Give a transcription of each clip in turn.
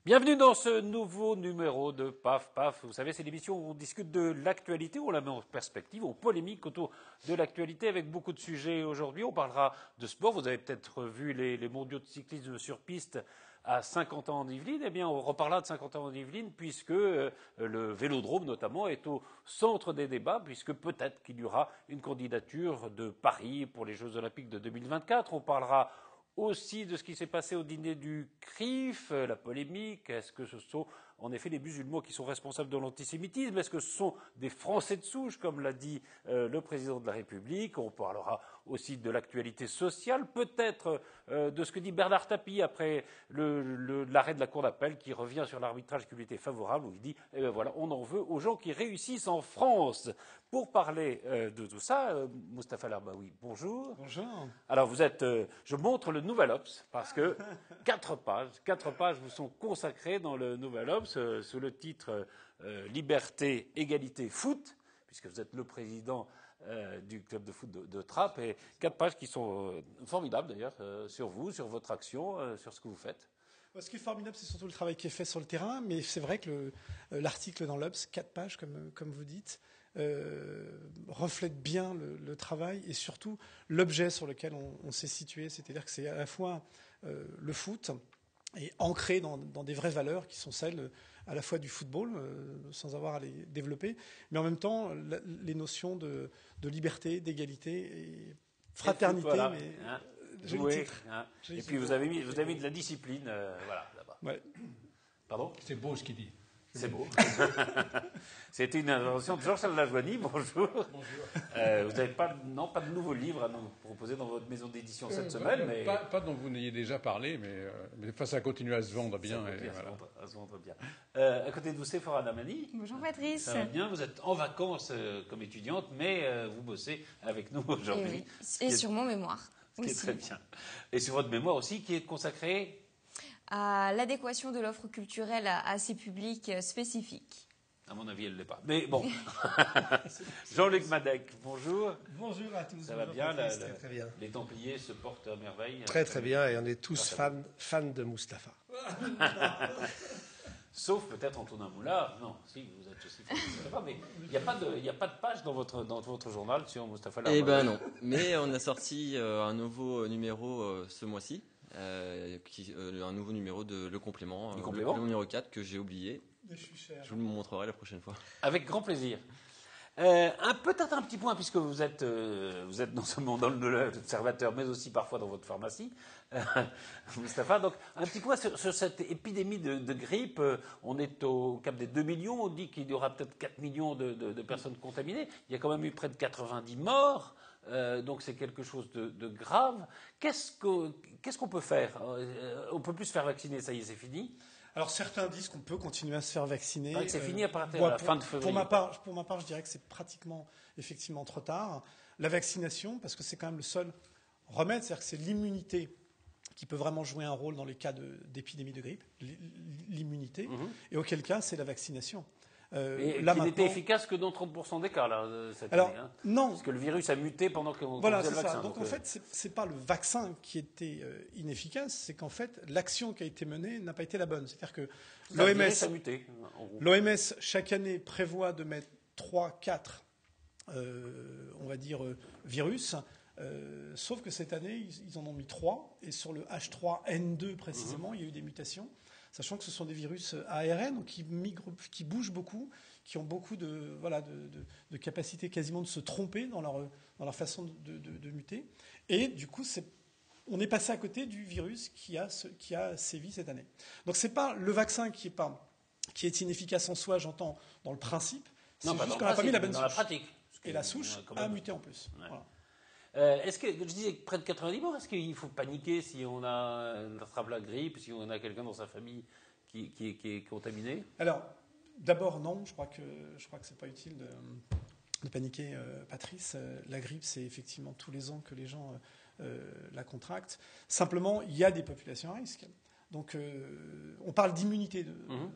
Bienvenue dans ce nouveau numéro de Paf Paf. Vous savez, c'est l'émission où on discute de l'actualité, où on la met en perspective, on polémique autour de l'actualité avec beaucoup de sujets. Aujourd'hui, on parlera de sport. Vous avez peut-être vu les mondiaux de cyclisme sur piste à 50 ans en Yvelines. Eh bien, on reparlera de 50 ans en Yvelines puisque le Vélodrome, notamment, est au centre des débats, puisque peut-être qu'il y aura une candidature de Paris pour les Jeux Olympiques de 2024. On parlera aussi de ce qui s'est passé au dîner du CRIF, la polémique. Est-ce que ce sont en effet les musulmans qui sont responsables de l'antisémitisme? Est-ce que ce sont des Français de souche, comme l'a dit le président de la République? On parlera aussi de l'actualité sociale, peut-être de ce que dit Bernard Tapie après l'arrêt de la Cour d'appel qui revient sur l'arbitrage qui lui était favorable, où il dit eh bien voilà, on en veut aux gens qui réussissent en France. Pour parler de tout ça, Mustapha Larbaoui, bonjour. Bonjour. Alors vous êtes, je montre le Nouvel Obs parce que 4 pages vous sont consacrées dans le Nouvel Obs sous le titre Liberté, égalité, foot, puisque vous êtes le président du club de foot de Trappes, et 4 pages qui sont formidables d'ailleurs sur vous, sur votre action, sur ce que vous faites. Ce qui est formidable, c'est surtout le travail qui est fait sur le terrain, mais c'est vrai que l'article dans l'Obs, 4 pages comme vous dites, reflète bien le travail et surtout l'objet sur lequel on s'est situé, c'est-à-dire que c'est à la fois le foot et ancré dans des vraies valeurs qui sont celles à la fois du football, sans avoir à les développer, mais en même temps les notions de liberté, d'égalité et fraternité. Foot, voilà, mais hein, jouer, hein. Et puis vous avez mis de la discipline, voilà, là-bas. Ouais. Pardon ? C'est beau ce qu'il dit. C'est beau. C'était une intervention de Jean-Charles Lajoigny. Bonjour. Bonjour. Vous n'avez pas de nouveau livre à nous proposer dans votre maison d'édition cette semaine, mais Pas dont vous n'ayez déjà parlé, mais ça continue à se vendre bien. À se vendre bien. À côté de vous, Sephora Damani. Bonjour Patrice. Ça va bien. Vous êtes en vacances comme étudiante, mais vous bossez avec nous aujourd'hui. Et sur mon mémoire. Ce qui est très bien. Et sur votre mémoire aussi, qui est consacrée à l'adéquation de l'offre culturelle à ces publics spécifiques. À mon avis, elle ne l'est pas. Mais bon. Jean-Luc Madec, bonjour. Bonjour à tous. Ça va bonjour bien, très bien. Les Templiers se portent à merveille. Très bien, et on est tous fans de Mustapha. Sauf peut-être Antonin Moulard. Non, si, vous êtes aussi fan de Mustapha, mais il n'y a pas de page dans votre journal sur Mustapha Larbaoui. Eh ben non. Mais on a sorti un nouveau numéro ce mois-ci. Un nouveau numéro de Le Complément, le numéro 4 que j'ai oublié. Je vous le montrerai la prochaine fois. Avec grand plaisir. Peut-être un petit point, puisque vous êtes non seulement dans l'Observateur, mais aussi parfois dans votre pharmacie, Mustapha. Donc, un petit point sur cette épidémie de grippe. On est au cap des 2 millions. On dit qu'il y aura peut-être 4 millions de personnes contaminées. Il y a quand même eu près de 90 morts. Donc c'est quelque chose de grave. Qu'est-ce qu'on peut faire? On peut plus se faire vacciner, ça y est, c'est fini. Alors certains disent qu'on peut continuer à se faire vacciner. C'est fini à partir de la fin de février. Pour ma part, je dirais que c'est pratiquement effectivement trop tard. La vaccination, parce que c'est quand même le seul remède, c'est-à-dire que c'est l'immunité qui peut vraiment jouer un rôle dans les cas d'épidémie de grippe, l'immunité, et auquel cas c'est la vaccination. Et qui n'était efficace que dans 30% des cas, là, cette année. Hein. Non. Parce que le virus a muté pendant qu'on faisait le vaccin. Donc en fait, c'est pas le vaccin qui était inefficace, c'est qu'en fait, l'action qui a été menée n'a pas été la bonne. C'est-à-dire que l'OMS, chaque année, prévoit de mettre 3-4, on va dire, virus. Sauf que cette année, ils en ont mis 3. Et sur le H3N2, précisément, il y a eu des mutations. Sachant que ce sont des virus ARN donc qui bougent beaucoup, qui ont beaucoup de capacité quasiment de se tromper dans leur façon de muter. Et du coup, on est passé à côté du virus qui a sévi cette année. Donc c'est pas le vaccin qui est inefficace en soi, j'entends, dans le principe. C'est juste qu'on n'a pas mis la bonne souche. Dans la pratique. Et la souche a muté en plus. Ouais. Voilà. Est-ce que, je disais près de 90 morts, est-ce qu'il faut paniquer si on attrape la grippe, si on a quelqu'un dans sa famille qui est contaminé? Alors, d'abord, non, je crois que c'est pas utile de paniquer, Patrice. La grippe, c'est effectivement tous les ans que les gens la contractent. Simplement, il y a des populations à risque. Donc, on parle d'immunité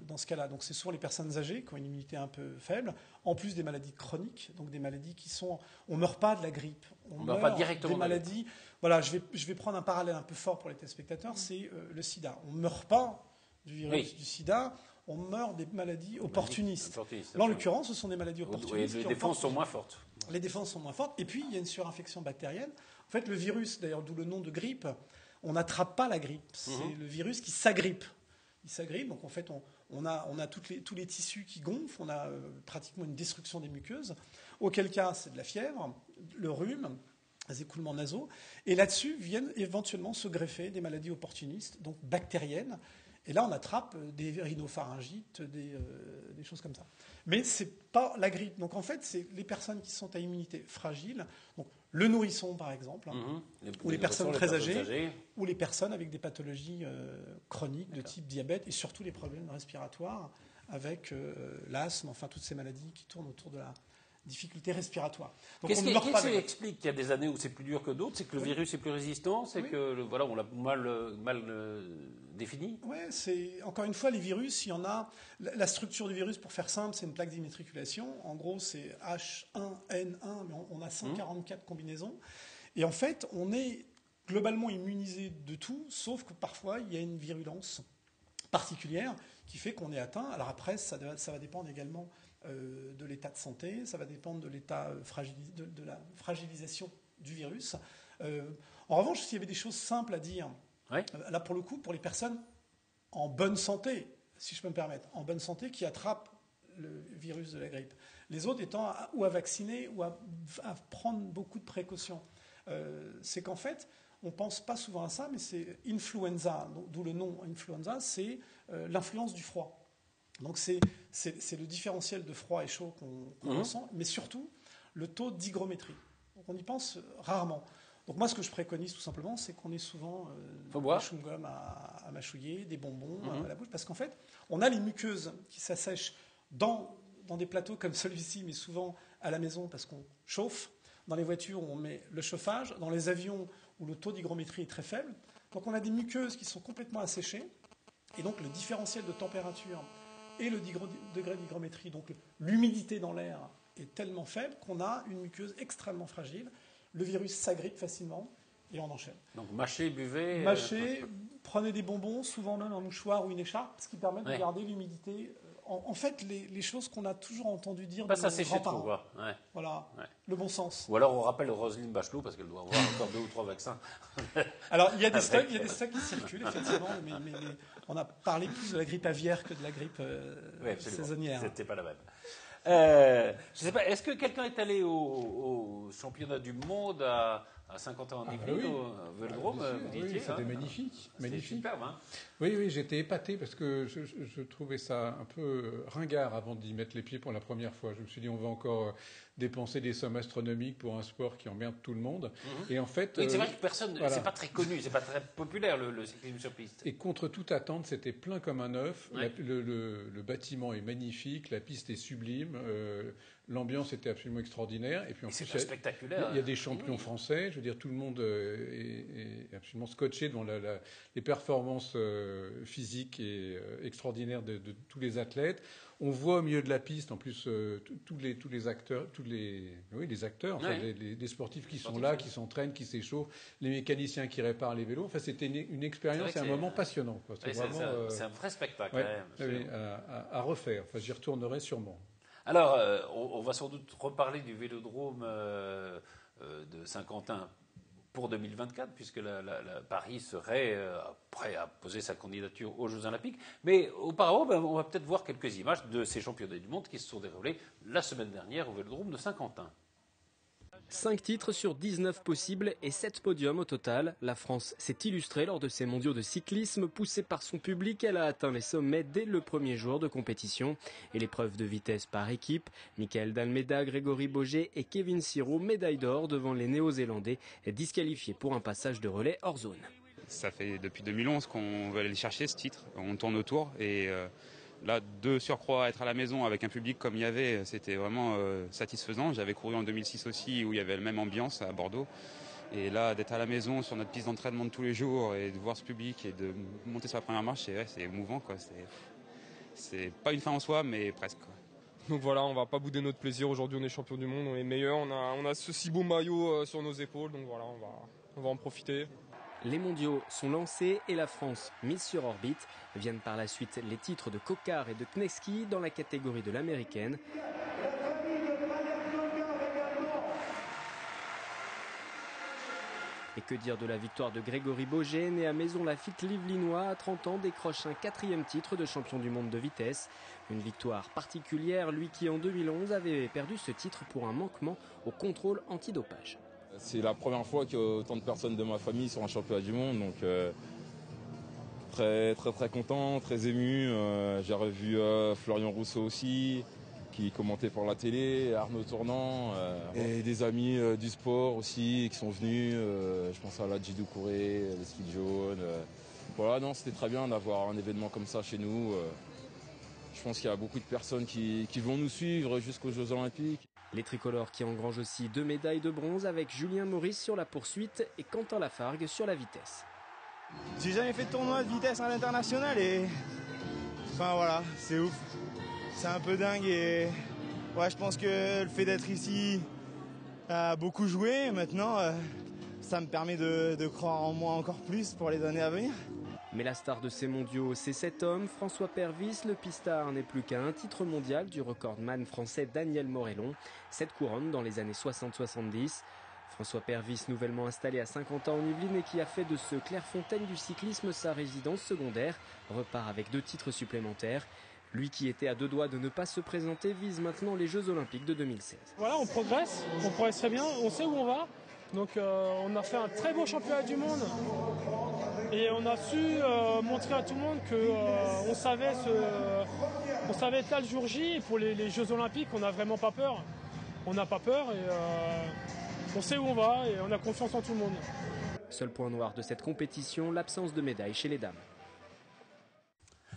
dans ce cas-là. Donc, c'est souvent les personnes âgées qui ont une immunité un peu faible, en plus des maladies chroniques, donc des maladies qui sont... On ne meurt pas de la grippe. On ne meurt pas directement des maladies... Voilà, je vais prendre un parallèle un peu fort pour les téléspectateurs, c'est le sida. On ne meurt pas du virus du sida, on meurt des maladies opportunistes. Là, en l'occurrence, ce sont des maladies opportunistes. Les défenses sont moins fortes. Les défenses sont moins fortes. Et puis, il y a une surinfection bactérienne. En fait, le virus, d'ailleurs, d'où le nom de grippe, on n'attrape pas la grippe. C'est le virus qui s'agrippe. Il s'agrippe. Donc, en fait, on a tous les tissus qui gonflent. On a pratiquement une destruction des muqueuses. Auquel cas, c'est de la fièvre, le rhume, les écoulements nasaux. Et là-dessus viennent éventuellement se greffer des maladies opportunistes, donc bactériennes. Et là, on attrape des rhinopharyngites, des choses comme ça. Mais ce n'est pas la grippe. Donc, en fait, c'est les personnes qui sont à immunité fragile. Donc, le nourrisson, par exemple, ou les personnes très âgées, ou les personnes avec des pathologies chroniques de type diabète, et surtout les problèmes respiratoires avec l'asthme, enfin, toutes ces maladies qui tournent autour de la difficulté respiratoire. Qu'est-ce qui explique qu'il y a des années où c'est plus dur que d'autres? C'est que le virus est plus résistant? C'est que voilà, on l'a mal défini? Oui, c'est encore une fois les virus. Il y en a. La structure du virus, pour faire simple, c'est une plaque d'immatriculation. En gros, c'est H1N1, mais on a 144 combinaisons. Et en fait, on est globalement immunisé de tout, sauf que parfois il y a une virulence particulière qui fait qu'on est atteint. Alors après, ça va dépendre également de l'état de santé, ça va dépendre de l'état de la fragilisation du virus. En revanche, s'il y avait des choses simples à dire, là pour le coup, pour les personnes en bonne santé, si je peux me permettre, en bonne santé, qui attrapent le virus de la grippe, les autres étant ou à vacciner ou à prendre beaucoup de précautions, c'est qu'en fait, on ne pense pas souvent à ça, mais c'est influenza, d'où le nom influenza, c'est l'influence du froid. Donc c'est le différentiel de froid et chaud qu'on ressent, mais surtout le taux d'hygrométrie. Donc on y pense rarement. Donc moi, ce que je préconise tout simplement, c'est qu'on ait souvent des chewing-gums à mâchouiller, des bonbons à la bouche, parce qu'en fait, on a les muqueuses qui s'assèchent dans des plateaux comme celui-ci, mais souvent à la maison parce qu'on chauffe. Dans les voitures, on met le chauffage. Dans les avions, où le taux d'hygrométrie est très faible. Donc on a des muqueuses qui sont complètement asséchées, et donc le différentiel de température et le degré d'hygrométrie, donc l'humidité dans l'air, est tellement faible qu'on a une muqueuse extrêmement fragile. Le virus s'agrippe facilement et on enchaîne. Donc mâchez, buvez. Mâchez, prenez des bonbons, souvent même un mouchoir ou une écharpe, ce qui permet de garder l'humidité. En fait, les choses qu'on a toujours entendu dire de nos grands-parents. Voilà, le bon sens. Ou alors on rappelle Roselyne Bachelot, parce qu'elle doit avoir encore 2 ou 3 vaccins. Alors, il y a des stocks qui circulent, effectivement, mais on a parlé plus de la grippe aviaire que de la grippe saisonnière. C'était pas la même. Je sais pas, est-ce que quelqu'un est allé au championnat du monde à 50 ans en Yvelines, au Vélodrome, vous disiez, c'était magnifique. C'était superbe, hein. Oui, j'étais épaté parce que je trouvais ça un peu ringard avant d'y mettre les pieds pour la première fois. Je me suis dit, on va encore dépenser des sommes astronomiques pour un sport qui emmerde tout le monde. Et en fait, oui, c'est vrai que c'est pas très connu, c'est pas très populaire le cyclisme sur piste. Et contre toute attente, c'était plein comme un œuf. Le bâtiment est magnifique, la piste est sublime. L'ambiance était absolument extraordinaire. Et puis en plus, spectaculaire. Il y a des champions français. Je veux dire, tout le monde est absolument scotché devant les performances physiques et extraordinaires de tous les athlètes. On voit au milieu de la piste, en plus, tous les acteurs, les sportifs qui sont là, qui s'entraînent, qui s'échauffent, les mécaniciens qui réparent les vélos. Enfin, c'était une expérience et un moment passionnant. C'est un vrai spectacle. À refaire. Enfin, j'y retournerai sûrement. Alors, on va sans doute reparler du Vélodrome de Saint-Quentin pour 2024, puisque Paris serait prêt à poser sa candidature aux Jeux Olympiques. Mais auparavant, on va peut-être voir quelques images de ces championnats du monde qui se sont déroulés la semaine dernière au Vélodrome de Saint-Quentin. 5 titres sur 19 possibles et 7 podiums au total. La France s'est illustrée lors de ces mondiaux de cyclisme. Poussée par son public, elle a atteint les sommets dès le premier jour de compétition. Et l'épreuve de vitesse par équipe, Michael Dalmeda, Grégory Boget et Kevin Siro, médaille d'or devant les Néo-Zélandais, disqualifiés pour un passage de relais hors zone. Ça fait depuis 2011 qu'on veut aller chercher ce titre. On tourne autour et là, de surcroît, être à la maison avec un public comme il y avait, c'était vraiment satisfaisant. J'avais couru en 2006 aussi où il y avait la même ambiance à Bordeaux. Et là, d'être à la maison sur notre piste d'entraînement de tous les jours et de voir ce public et de monter sur la première marche, c'est émouvant, quoi. C'est pas une fin en soi, mais presque, quoi. Donc voilà, on va pas bouder notre plaisir. Aujourd'hui, on est champion du monde, on est meilleur. On a ce si beau maillot sur nos épaules. Donc voilà, on va en profiter. Les mondiaux sont lancés et la France mise sur orbite. Viennent par la suite les titres de Coquard et de Kneski dans la catégorie de l'américaine. Et que dire de la victoire de Grégory Boget, né à Maisons-Laffitte-Livlinois, à 30 ans, décroche un 4e titre de champion du monde de vitesse. Une victoire particulière, lui qui en 2011 avait perdu ce titre pour un manquement au contrôle antidopage. C'est la première fois qu'autant de personnes de ma famille sont en championnat du monde, donc très content, très ému. J'ai revu Florian Rousseau aussi, qui commentait pour la télé, Arnaud Tournant, et des amis du sport aussi qui sont venus. Je pense à la Djidou Kouré, les skis jaunes. Voilà, non, c'était très bien d'avoir un événement comme ça chez nous. Je pense qu'il y a beaucoup de personnes qui vont nous suivre jusqu'aux Jeux Olympiques. Les tricolores qui engrangent aussi 2 médailles de bronze avec Julien Maurice sur la poursuite et Quentin Lafargue sur la vitesse. J'ai jamais fait de tournoi de vitesse à l'international et enfin voilà, c'est ouf. C'est un peu dingue et ouais, je pense que le fait d'être ici a beaucoup joué. Maintenant, ça me permet de croire en moi encore plus pour les années à venir. Mais la star de ces mondiaux, c'est cet homme, François Pervis. Le pistard n'est plus qu'à un titre mondial du recordman français Daniel Morellon. 7 couronnes dans les années 60-70. François Pervis, nouvellement installé à Saint-Quentin en Yvelines et qui a fait de ce Clairefontaine du cyclisme sa résidence secondaire, repart avec 2 titres supplémentaires. Lui qui était à 2 doigts de ne pas se présenter vise maintenant les Jeux Olympiques de 2016. Voilà, on progresse très bien, on sait où on va. Donc on a fait un très beau championnat du monde et on a su montrer à tout le monde qu'on savait être là le jour J. Et pour les Jeux Olympiques, on n'a vraiment pas peur. On n'a pas peur et on sait où on va et on a confiance en tout le monde. Seul point noir de cette compétition, l'absence de médaille chez les dames.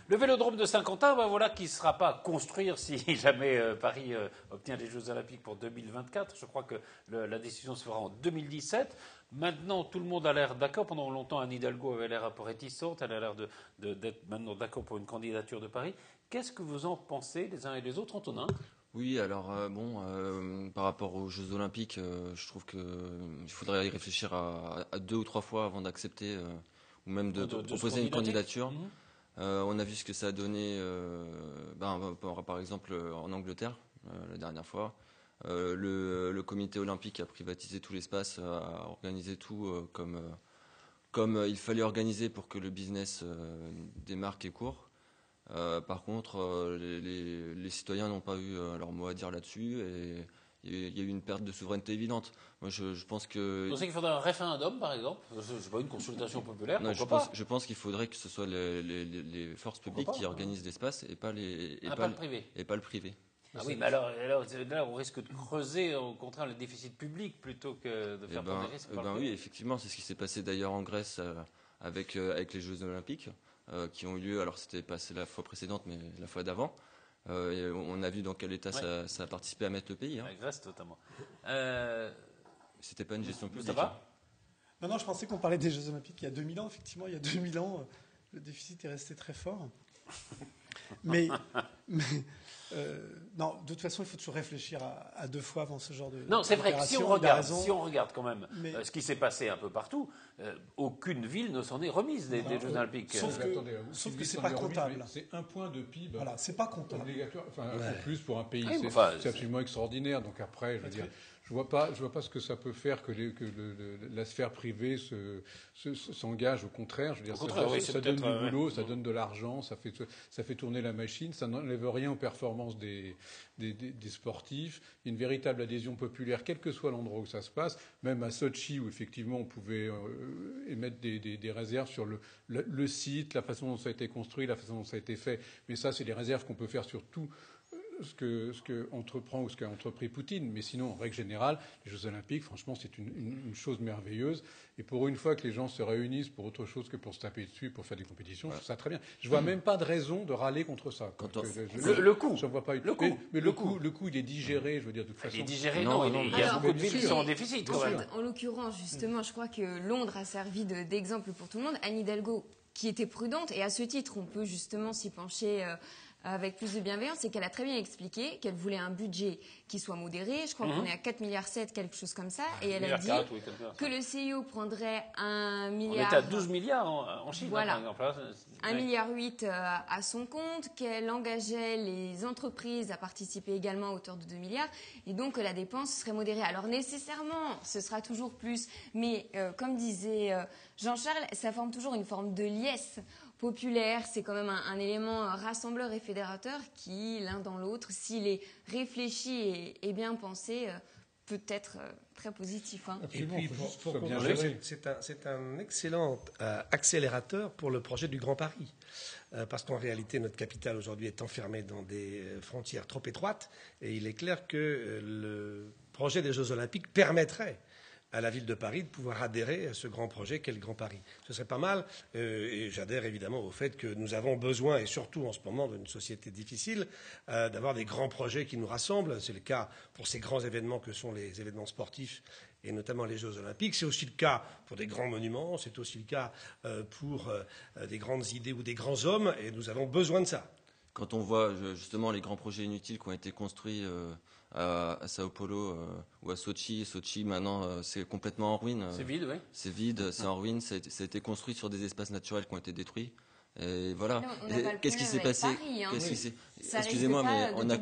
Le vélodrome de Saint-Quentin, voilà qui ne sera pas à construire si jamais Paris obtient les Jeux Olympiques pour 2024. Je crois que la décision se fera en 2017. Maintenant, tout le monde a l'air d'accord. Pendant longtemps, Anne Hidalgo avait l'air un peu réticente. Elle a l'air d'être maintenant d'accord pour une candidature de Paris. Qu'est-ce que vous en pensez les uns et les autres, Antonin ? Oui, alors par rapport aux Jeux Olympiques, je trouve qu'il faudrait y réfléchir à 2 ou 3 fois avant d'accepter ou même de proposer une candidature. On a vu ce que ça a donné, par exemple en Angleterre la dernière fois. Le comité olympique a privatisé tout l'espace, a organisé tout comme il fallait organiser pour que le business démarre et court. Par contre, les citoyens n'ont pas eu leur mot à dire là-dessus et il y a eu une perte de souveraineté évidente. Moi, je pense que... Vous pensez qu'il faudrait un référendum, par exemple ? C'est pas une consultation populaire, non, je pense qu'il faudrait que ce soit les forces publiques qui organisent l'espace et pas le privé. Ah oui, mais alors là, on risque de creuser au contraire le déficit public plutôt que de faire prendre des risques. Oui, effectivement, c'est ce qui s'est passé d'ailleurs en Grèce avec les Jeux Olympiques qui ont eu lieu. Alors c'était pas la fois précédente, mais la fois d'avant. Et on a vu dans quel état ça a participé à mettre le pays. La Grèce notamment. C'était pas une gestion publique. Ça va ? Non, je pensais qu'on parlait des Jeux Olympiques il y a 2000 ans. Effectivement, il y a 2000 ans, le déficit est resté très fort. Mais non, de toute façon, il faut toujours réfléchir à 2 fois avant ce genre de. Non, c'est vrai que si on regarde quand même ce qui s'est passé un peu partout, aucune ville ne s'en est remise des Jeux Olympiques. Sauf que c'est pas comptable. C'est 1 point de PIB. Voilà, c'est pas comptable. Obligatoire. Enfin, en plus pour un pays, c'est absolument extraordinaire. Donc après, je veux dire. Je vois pas ce que ça peut faire que la sphère privée s'engage. Au contraire, je veux dire, ça donne du boulot, ça donne de l'argent, ça fait tourner la machine, ça n'enlève rien aux performances des sportifs. Il y a une véritable adhésion populaire, quel que soit l'endroit où ça se passe. Même à Sotchi, où effectivement on pouvait émettre des réserves sur le site, la façon dont ça a été construit, la façon dont ça a été fait. Mais ça, c'est des réserves qu'on peut faire sur tout ce que entreprend ou ce qu'a entrepris Poutine. Mais sinon, en règle générale, les Jeux Olympiques, franchement, c'est une chose merveilleuse. Et pour une fois que les gens se réunissent pour autre chose que pour se taper dessus, pour faire des compétitions, je trouve ça très bien. Je vois même pas de raison de râler contre ça. Le coût. J'en vois pas le coût. Mais le coût, il est digéré, je veux dire, de toute façon. Il est digéré, non. Il y a beaucoup de villes qui sont en déficit, quand même. En l'occurrence, justement, je crois que Londres a servi d'exemple pour tout le monde. Anne Hidalgo, qui était prudente, et à ce titre, on peut justement s'y pencher avec plus de bienveillance, c'est qu'elle a très bien expliqué qu'elle voulait un budget qui soit modéré. Je crois qu'on est à 4,7 milliards, quelque chose comme ça. Et elle a dit que le CIO prendrait 1 milliard... On était à 12 milliards en Chine, voilà. Par exemple. 1,8 milliard à son compte, qu'elle engageait les entreprises à participer également à hauteur de 2 milliards, et donc que la dépense serait modérée. Alors nécessairement, ce sera toujours plus, mais comme disait Jean-Charles, ça forme toujours une forme de liesse populaire. C'est quand même un élément rassembleur et fédérateur qui, l'un dans l'autre, s'il est réfléchi et bien pensé, peut être très positif. Hein. Et puis, pour conclure, c'est un excellent accélérateur pour le projet du Grand Paris. Parce qu'en réalité, notre capitale aujourd'hui est enfermée dans des frontières trop étroites. Et il est clair que le projet des Jeux Olympiques permettrait à la ville de Paris de pouvoir adhérer à ce grand projet qu'est le Grand Paris. Ce serait pas mal, et j'adhère évidemment au fait que nous avons besoin, et surtout en ce moment d'une société difficile, d'avoir des grands projets qui nous rassemblent. C'est le cas pour ces grands événements que sont les événements sportifs, et notamment les Jeux Olympiques. C'est aussi le cas pour des grands monuments, c'est aussi le cas pour des grandes idées ou des grands hommes, et nous avons besoin de ça. Quand on voit justement les grands projets inutiles qui ont été construits à Sao Paulo ou à Sochi. Sochi, maintenant, c'est complètement en ruine. C'est vide, oui. C'est vide, c'est en ruine. Ça a été construit sur des espaces naturels qui ont été détruits. Et voilà. Qu'est-ce qui s'est passé? Excusez-moi, mais on a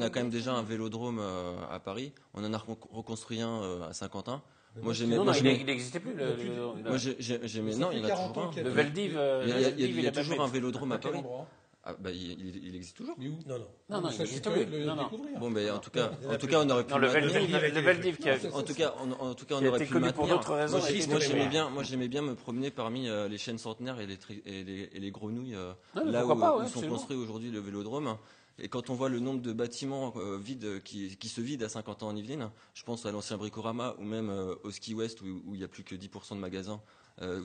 quand même déjà un vélodrome à Paris. On en a reconstruit un à Saint-Quentin. Il n'existait plus. Non, il y en a toujours un. Le Veldiv. Il y a toujours un vélodrome à Paris. Ah, bah, il existe toujours. Mais où? Non, il n'existe plus. Bon, ben, en tout cas, on aurait pu. Le Veldiv qui a. En tout cas, on aurait pu le maintenir. Pour d'autres raisons. Moi, j'aimais bien me promener parmi les chênes centenaires et les grenouilles, là où sont construits aujourd'hui le vélodrome. Et quand on voit le nombre de bâtiments vides qui se vident à Saint-Quentin-en-Yvelines, je pense à l'ancien Bricorama ou même au Ski West où il n'y a plus que 10% de magasins.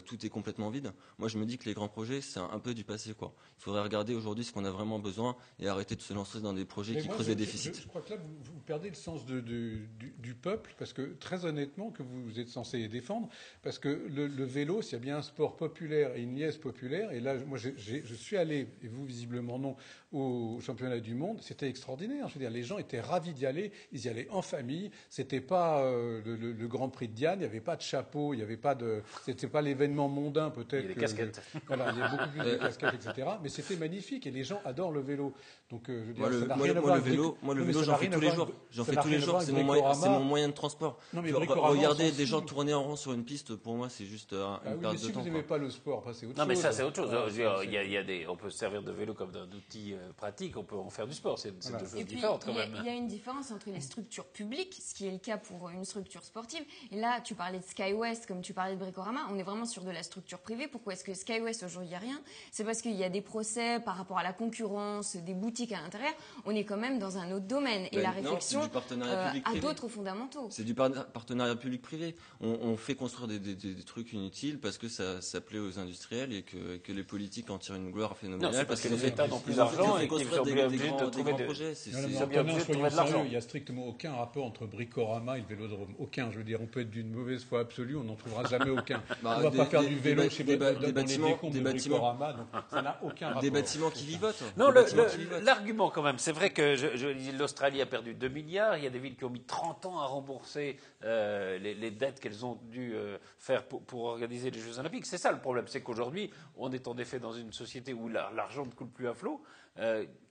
Tout est complètement vide. Moi, je me dis que les grands projets, c'est un peu du passé, quoi. Il faudrait regarder aujourd'hui ce qu'on a vraiment besoin et arrêter de se lancer dans des projets qui creusent des déficits. Je crois que là, vous perdez le sens du peuple, parce que très honnêtement, que vous êtes censé défendre, parce que le vélo, c'est bien un sport populaire et une liesse populaire. Et là, moi, je suis allé, et vous visiblement non, au championnat du monde. C'était extraordinaire. Je veux dire, les gens étaient ravis d'y aller. Ils y allaient en famille. C'était pas le Grand Prix de Diane. Il n'y avait pas de chapeau. Il n'y avait pas de. C'était pas l'événement mondain peut-être. Il y a des casquettes. Voilà, il y a beaucoup plus de casquettes, etc. Mais c'était magnifique et les gens adorent le vélo. Donc, je veux dire, moi, le vélo, j'en fais tous les jours. J'en fais tous les jours. C'est mon moyen de transport. Regarder des gens tourner en rond sur une piste, pour moi, c'est juste une perte de temps. Si vous n'aimez pas le sport, c'est autre chose. Non, mais ça, c'est autre chose. On peut se servir de vélo comme d'un outil pratique. On peut en faire du sport. C'est deux choses différentes quand même. Il y a une différence entre les structures publiques, ce qui est le cas pour une structure sportive. Et là, tu parlais de SkyWest, comme tu parlais de Bricorama. On est vraiment sur de la structure privée. Pourquoi est-ce que SkyWest, aujourd'hui, il n'y a rien? C'est parce qu'il y a des procès par rapport à la concurrence, des boutiques à l'intérieur. On est quand même dans un autre domaine. Et la réflexion a d'autres fondamentaux. C'est du partenariat public-privé. On fait construire des trucs inutiles parce que ça plaît aux industriels et que les politiques en tirent une gloire phénoménale. Non, parce que les États n'ont plus d'argent et qu'ils sont obligés de trouver des projets. Il n'y a strictement aucun rapport entre Bricorama et le vélodrome. Aucun. Je veux dire, on peut être d'une mauvaise foi absolue, on n'en trouvera jamais aucun. On ne va pas faire du vélo chez des bâtiments de Bricorama, donc ça n'a aucun rapport. Des bâtiments qui vivotent. Non, l'argument quand même, c'est vrai que l'Australie a perdu 2 milliards, il y a des villes qui ont mis 30 ans à rembourser les dettes qu'elles ont dû faire pour organiser les Jeux Olympiques. C'est ça le problème, c'est qu'aujourd'hui, on est en effet dans une société où l'argent ne coule plus à flot.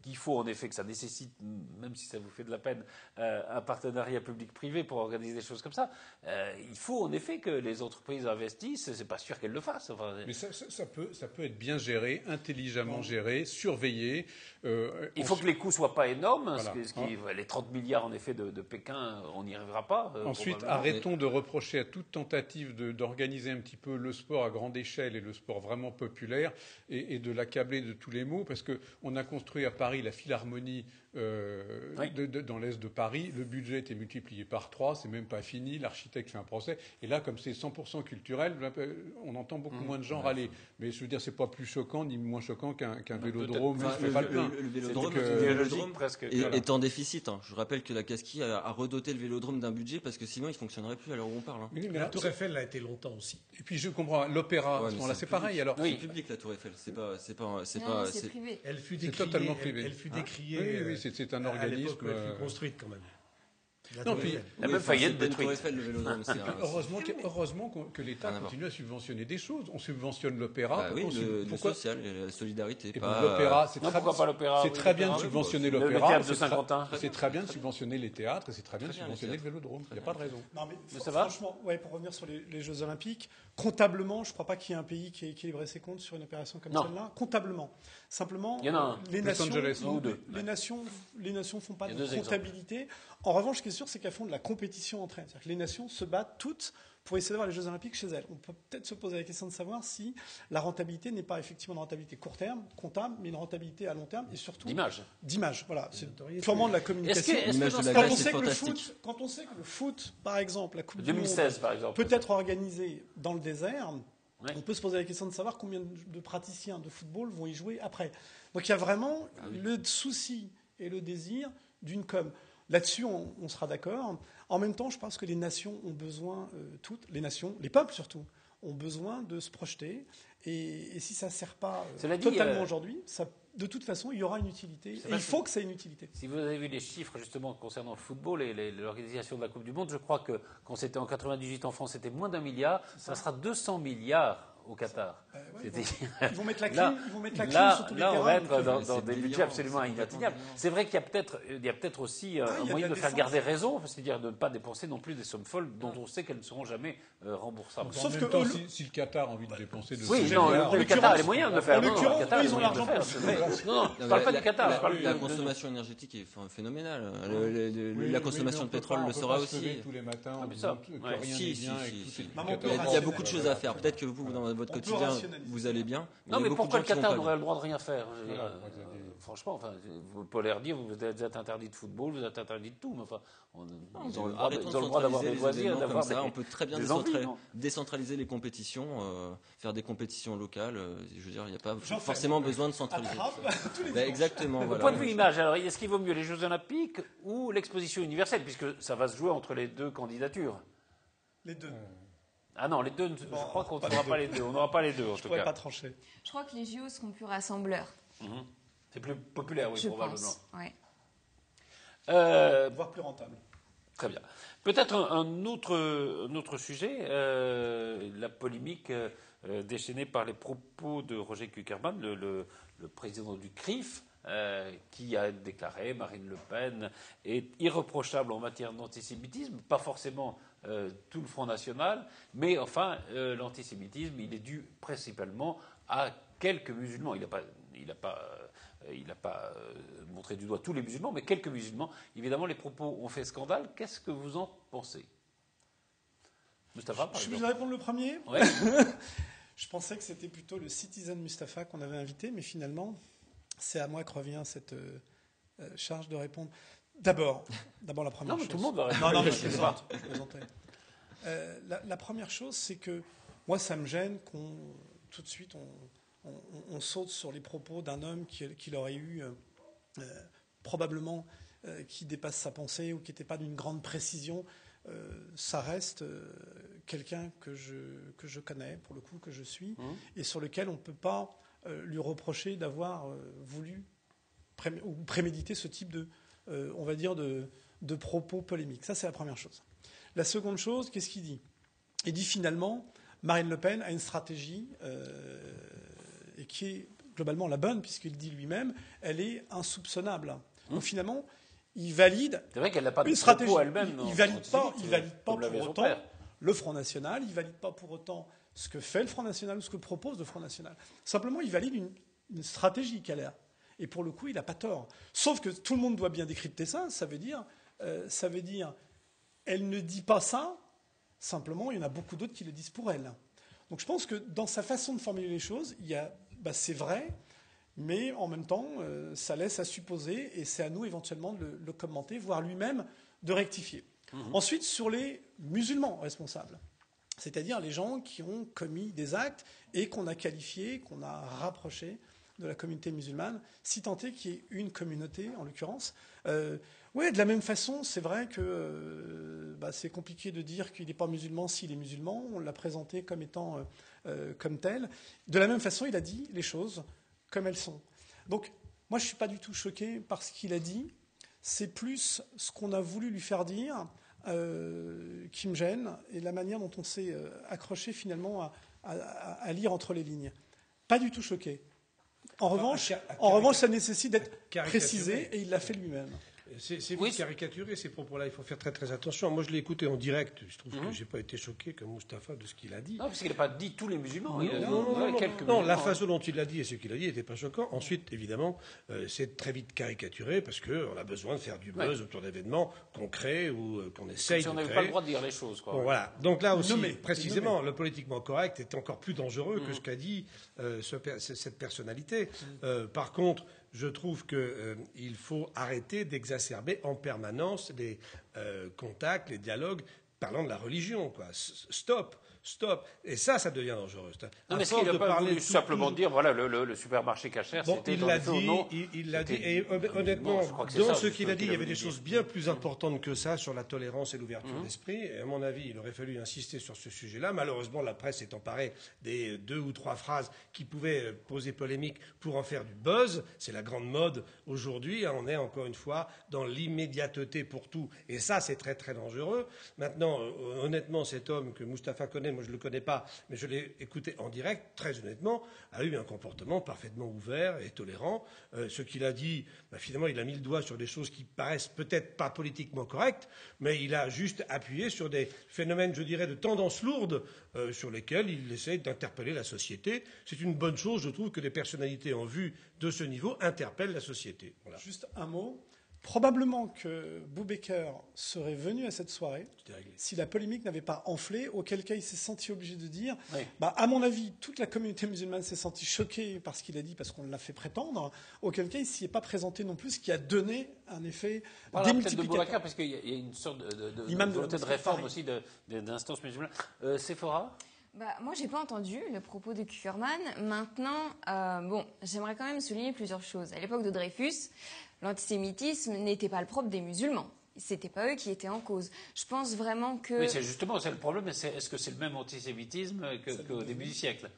Qu'il faut en effet que ça nécessite, même si ça vous fait de la peine, un partenariat public-privé pour organiser des choses comme ça. Il faut en effet que les entreprises investissent. C'est pas sûr qu'elles le fassent. Enfin, mais ça peut être bien géré, intelligemment géré, surveillé. Il faut que les coûts soient pas énormes. Voilà. Les 30 milliards en effet de Pékin, on n'y arrivera pas. Ensuite, arrêtons de reprocher à toute tentative d'organiser un petit peu le sport à grande échelle et le sport vraiment populaire et de l'accabler de tous les maux, parce que on a construit à Paris la Philharmonie dans l'Est de Paris, le budget était multiplié par 3, c'est même pas fini, l'architecte fait un procès. Et là, comme c'est 100% culturel, on entend beaucoup moins de gens râler. Mais je veux dire, c'est pas plus choquant ni moins choquant qu'un vélodrome. Le vélodrome presque est en déficit. Hein. Je rappelle que la Casquille a redoté le vélodrome d'un budget parce que sinon il fonctionnerait plus à l'heure où on parle. Hein. Mais la Tour Eiffel a été longtemps aussi. Et puis je comprends l'opéra. Là, c'est pareil. Alors, c'est public la Tour Eiffel. C'est privé. Elle fut décriée. Totalement privé. Elle fut décriée. Oui, c'est un organisme. Elle fut construite quand même. Non, puis la même faillite de Tour Eiffel, le vélodrome. Heureusement que l'État continue à subventionner des choses. On subventionne l'opéra. Le social, la solidarité. L'opéra, c'est pourquoi pas l'opéra? C'est très bien de subventionner l'opéra. C'est très bien de subventionner les théâtres et c'est très bien de subventionner le vélodrome. Il n'y a pas de raison. Non, mais franchement, pour revenir sur les Jeux Olympiques, comptablement, je ne crois pas qu'il y ait un pays qui ait équilibré ses comptes sur une opération comme celle-là. Comptablement. Simplement, les nations ne font pas de comptabilité. En revanche, ce qui est sûr, c'est qu'elles font de la compétition entre elles. C'est-à-dire que les nations se battent toutes pour essayer d'avoir les Jeux Olympiques chez elles. On peut peut-être se poser la question de savoir si la rentabilité n'est pas effectivement une rentabilité court terme, comptable, mais une rentabilité à long terme et surtout d'image. Voilà, c'est purement de la communication. Quand on sait que le foot, par exemple, la Coupe 2016, du Monde, peut être organisée dans le désert, on peut se poser la question de savoir combien de praticiens de football vont y jouer après. Donc il y a vraiment le souci et le désir d'une com. Là-dessus, on sera d'accord. En même temps, je pense que les nations ont besoin, toutes les nations, les peuples surtout, ont besoin de se projeter. Et si ça ne sert pas totalement aujourd'hui, de toute façon, il y aura une utilité. Et il faut que ça ait une utilité. Si vous avez vu les chiffres justement concernant le football et l'organisation de la Coupe du Monde, je crois que quand c'était en 98 en France, c'était moins d'1 milliard. Ça sera 200 milliards au Qatar. Ils vont mettre la clim sur tous les terrains. Là, on va être dans des budgets absolument inatteignables. C'est vrai qu'il y a peut-être aussi un moyen de faire garder raison, c'est-à-dire de ne pas dépenser non plus des sommes folles dont on sait qu'elles ne seront jamais remboursables. Sauf que si le Qatar a envie de dépenser de le Qatar a les moyens de le faire. En l'occurrence, ils ont l'argent pour le faire. Non, je ne parle pas du Qatar. La consommation énergétique est phénoménale. La consommation de pétrole le sera aussi. Tous les matins, il y a beaucoup de choses à faire. Peut-être que vous, dans votre quotidien, vous allez bien. Non, mais pourquoi le Qatar n'aurait le droit de rien faire? Franchement, vous pouvez leur dire, vous êtes interdit de football, vous êtes interdit de tout. Mais enfin, ils ont le droit d'avoir des loisirs, d'avoir on peut très bien décentraliser les compétitions, faire des compétitions locales. Je veux dire, il n'y a pas forcément besoin de centraliser. Exactement. Au point de vue image, alors est-ce qu'il vaut mieux les Jeux Olympiques ou l'exposition universelle, puisque ça va se jouer entre les deux candidatures? Les deux. Ah non, les deux, je crois qu'on n'aura pas les deux. On n'aura pas les deux, en tout cas. Je ne pourrais pas trancher. Je crois que les JO seront plus rassembleurs. C'est plus populaire, oui, probablement. Voire plus rentable. Très bien. Peut-être un autre sujet, la polémique déchaînée par les propos de Roger Kuckerman, le président du CRIF, qui a déclaré Marine Le Pen est irréprochable en matière d'antisémitisme, pas forcément tout le Front National, mais enfin l'antisémitisme il est dû principalement à quelques musulmans. Il n'a pas montré du doigt tous les musulmans, mais quelques musulmans. Évidemment, les propos ont fait scandale. Qu'est-ce que vous en pensez? Mustafa, par exemple. Je vais répondre le premier. Ouais. Je pensais que c'était plutôt le citizen Mustafa qu'on avait invité, mais finalement, c'est à moi que revient cette charge de répondre. D'abord la première chose. Non, mais tout le monde va répondre. Non, mais je plaisantais. La première chose, c'est que moi, ça me gêne qu'on tout de suite on saute sur les propos d'un homme qu'il aurait eu probablement qui dépasse sa pensée ou qui n'était pas d'une grande précision. Ça reste quelqu'un que je connais, pour le coup, que je suis, et sur lequel on ne peut pas lui reprocher d'avoir voulu ou préméditer ce type on va dire, de propos polémiques. Ça, c'est la première chose. La seconde chose, qu'est-ce qu'il dit? Il dit finalement, Marine Le Pen a une stratégie et qui est globalement la bonne, puisqu'il dit lui-même, elle est insoupçonnable. Donc finalement, il valide c'est vrai qu'elle n'a pas de stratégie. Elle-même. Il ne valide pas pour autant le Front National, il ne valide pas pour autant ce que fait le Front National ou ce que propose le Front National. Simplement, il valide une stratégie qu'elle a. Et pour le coup, il n'a pas tort. Sauf que tout le monde doit bien décrypter ça. Ça veut dire, elle ne dit pas ça, simplement, il y en a beaucoup d'autres qui le disent pour elle. Donc je pense que dans sa façon de formuler les choses, c'est vrai, mais en même temps, ça laisse à supposer, et c'est à nous éventuellement de le commenter, voire lui-même de rectifier. Ensuite, sur les musulmans responsables, c'est-à-dire les gens qui ont commis des actes et qu'on a qualifiés, qu'on a rapprochés de la communauté musulmane, si tant est qu'il y ait une communauté, en l'occurrence. Oui, de la même façon, c'est vrai que c'est compliqué de dire qu'il n'est pas musulman s'il est musulman. On l'a présenté comme étant comme tel. De la même façon, il a dit les choses comme elles sont. Donc, moi, je ne suis pas du tout choqué par ce qu'il a dit. C'est plus ce qu'on a voulu lui faire dire qui me gêne et la manière dont on s'est accroché finalement à lire entre les lignes. Pas du tout choqué. En revanche, ça nécessite d'être précisé et il l'a fait lui-même. C'est caricaturé ces propos-là, il faut faire très très attention. Moi je l'ai écouté en direct, je trouve que je n'ai pas été choqué comme Mustapha de ce qu'il a dit. Non, parce qu'il n'a pas dit tous les musulmans. Non, la façon dont il l'a dit et ce qu'il a dit n'était pas choquant. Ensuite, évidemment, c'est très vite caricaturé parce qu'on a besoin de faire du buzz autour d'événements qu'on crée ou qu'on essaye de créer. On n'avait pas le droit de dire les choses. Quoi. Bon, voilà. Donc là aussi, précisément, le politiquement correct est encore plus dangereux que ce qu'a dit cette personnalité. Par contre, je trouve qu'il faut arrêter d'exacerber en permanence les contacts, les dialogues parlant de la religion. Quoi. Stop. Et ça devient dangereux. Non, mais est-ce qu'il n'a pas voulu simplement dire, voilà, le supermarché Cacher, c'était dans le feu ou non. Il l'a dit. Et honnêtement, dans ce qu'il a dit, il y avait des choses bien plus importantes que ça sur la tolérance et l'ouverture d'esprit. Et à mon avis, il aurait fallu insister sur ce sujet-là. Malheureusement, la presse s'est emparée des 2 ou 3 phrases qui pouvaient poser polémique pour en faire du buzz. C'est la grande mode aujourd'hui. On est encore une fois dans l'immédiateté pour tout. Et ça, c'est très très dangereux. Maintenant, honnêtement, cet homme que Mustapha connaît, moi je ne le connais pas, mais je l'ai écouté en direct, très honnêtement, a eu un comportement parfaitement ouvert et tolérant. Ce qu'il a dit, finalement, il a mis le doigt sur des choses qui paraissent peut-être pas politiquement correctes, mais il a juste appuyé sur des phénomènes, je dirais, de tendances lourdes sur lesquels il essaie d'interpeller la société. C'est une bonne chose, je trouve, que des personnalités en vue de ce niveau interpellent la société. Voilà. Juste un mot. Probablement que Boubaker serait venu à cette soirée si la polémique n'avait pas enflé, auquel cas il s'est senti obligé de dire à mon avis, toute la communauté musulmane s'est sentie choquée par ce qu'il a dit, parce qu'on l'a fait prétendre, auquel cas il ne s'y est pas présenté non plus, ce qui a donné un effet démultiplicateur. De Boubaker, parce qu'il y a une sorte de volonté de réforme aussi d'instances musulmanes. Sephora moi, j'ai pas entendu le propos de Kuckerman. Maintenant, j'aimerais quand même souligner plusieurs choses. À l'époque de Dreyfus, l'antisémitisme n'était pas le propre des musulmans. C'était pas eux qui étaient en cause. Je pense vraiment que... Oui, c'est le problème. Est-ce que c'est le même antisémitisme qu'au début du siècle ?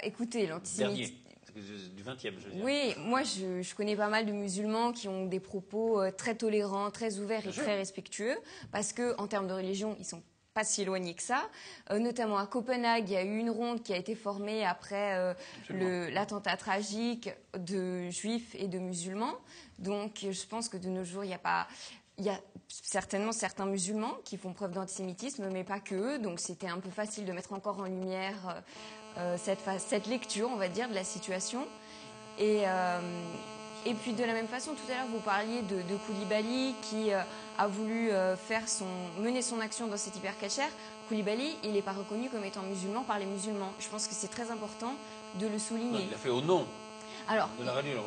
Écoutez, l'antisémitisme... Du 20e, je veux dire. Oui, moi, je connais pas mal de musulmans qui ont des propos très tolérants, très ouverts et très respectueux, parce qu'en termes de religion, ils sont pas si éloigné que ça. Notamment à Copenhague, il y a eu une ronde qui a été formée après l'attentat tragique de juifs et de musulmans. Donc je pense que de nos jours, il y a certainement certains musulmans qui font preuve d'antisémitisme, mais pas que eux. Donc c'était un peu facile de mettre encore en lumière cette lecture, on va dire, de la situation. Et puis de la même façon, tout à l'heure, vous parliez de Koulibaly qui a voulu mener son action dans cet hypercacher. Koulibaly, il n'est pas reconnu comme étant musulman par les musulmans. Je pense que c'est très important de le souligner. Non, il l'a fait au nom de la religion.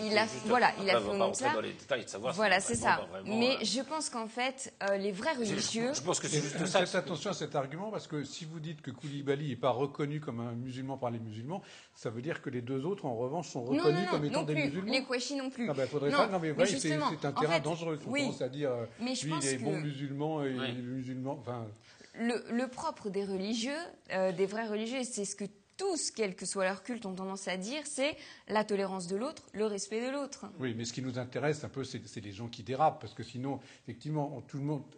Il a fait au nom de ça. Dans les détails de savoir c'est ça. Mais je pense qu'en fait, les vrais religieux... Je pense que c'est juste ça. Faites attention à cet argument, parce que si vous dites que Koulibaly n'est pas reconnu comme un musulman par les musulmans, ça veut dire que les 2 autres, en revanche, sont reconnus comme étant des musulmans. Les Kouachi non plus. Faudrait pas. Non, mais c'est un terrain dangereux. Il faut commencer à dire lui, il est bon musulman et le musulman. Le propre des religieux, des vrais religieux, c'est ce que tous, quel que soit leur culte, ont tendance à dire, c'est la tolérance de l'autre, le respect de l'autre. Oui, mais ce qui nous intéresse un peu, c'est les gens qui dérapent, parce que sinon, effectivement,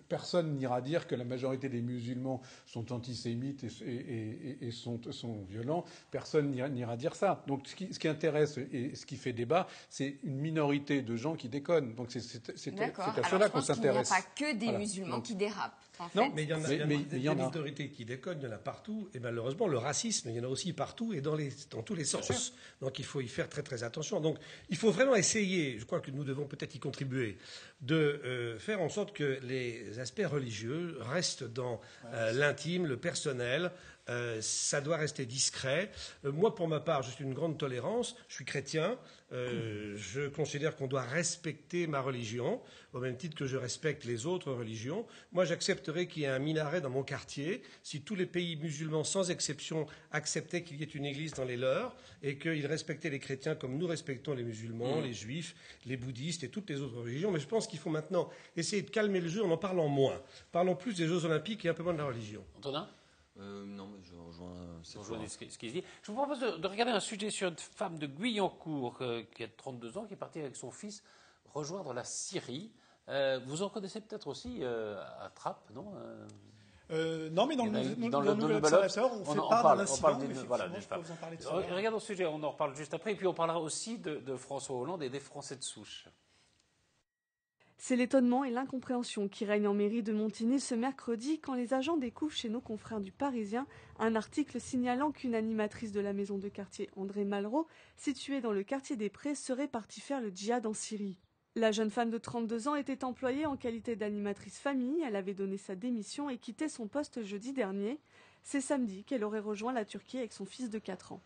personne n'ira dire que la majorité des musulmans sont antisémites et sont violents. Personne n'ira dire ça. Donc, ce qui intéresse et ce qui fait débat, c'est une minorité de gens qui déconnent. Donc, c'est à cela qu'on s'intéresse. Il n'y a pas que des musulmans qui dérapent. Non, mais il y en a des minorités qui déconnent, il y en a partout. Et malheureusement, le racisme, il y en a aussi partout et dans tous les sens. Donc il faut y faire très très attention. Donc il faut vraiment essayer, je crois que nous devons peut-être y contribuer, de faire en sorte que les aspects religieux restent dans l'intime, le personnel, Ça doit rester discret. Moi, pour ma part, je suis d'une grande tolérance. Je suis chrétien. Je considère qu'on doit respecter ma religion, au même titre que je respecte les autres religions. Moi, j'accepterais qu'il y ait un minaret dans mon quartier si tous les pays musulmans, sans exception, acceptaient qu'il y ait une église dans les leurs et qu'ils respectaient les chrétiens comme nous respectons les musulmans, les juifs, les bouddhistes et toutes les autres religions. Mais je pense qu'il faut maintenant essayer de calmer le jeu en parlant moins. Parlons plus des Jeux Olympiques et un peu moins de la religion. Antonin ? Non, mais je rejoins ce qui se dit. Je vous propose de regarder un sujet sur une femme de Guyancourt qui a 32 ans, qui est partie avec son fils rejoindre la Syrie. Vous en connaissez peut-être aussi à Trappes, non non, mais dans le Nouvel Observateur, on fait part d'un incident. Voilà, regardons ce sujet, on en reparle juste après. Et puis on parlera aussi de François Hollande et des Français de souche. C'est l'étonnement et l'incompréhension qui règnent en mairie de Montigny ce mercredi quand les agents découvrent chez nos confrères du Parisien un article signalant qu'une animatrice de la maison de quartier André Malraux, située dans le quartier des Prés, serait partie faire le djihad en Syrie. La jeune femme de 32 ans était employée en qualité d'animatrice famille, elle avait donné sa démission et quitté son poste jeudi dernier. C'est samedi qu'elle aurait rejoint la Turquie avec son fils de 4 ans.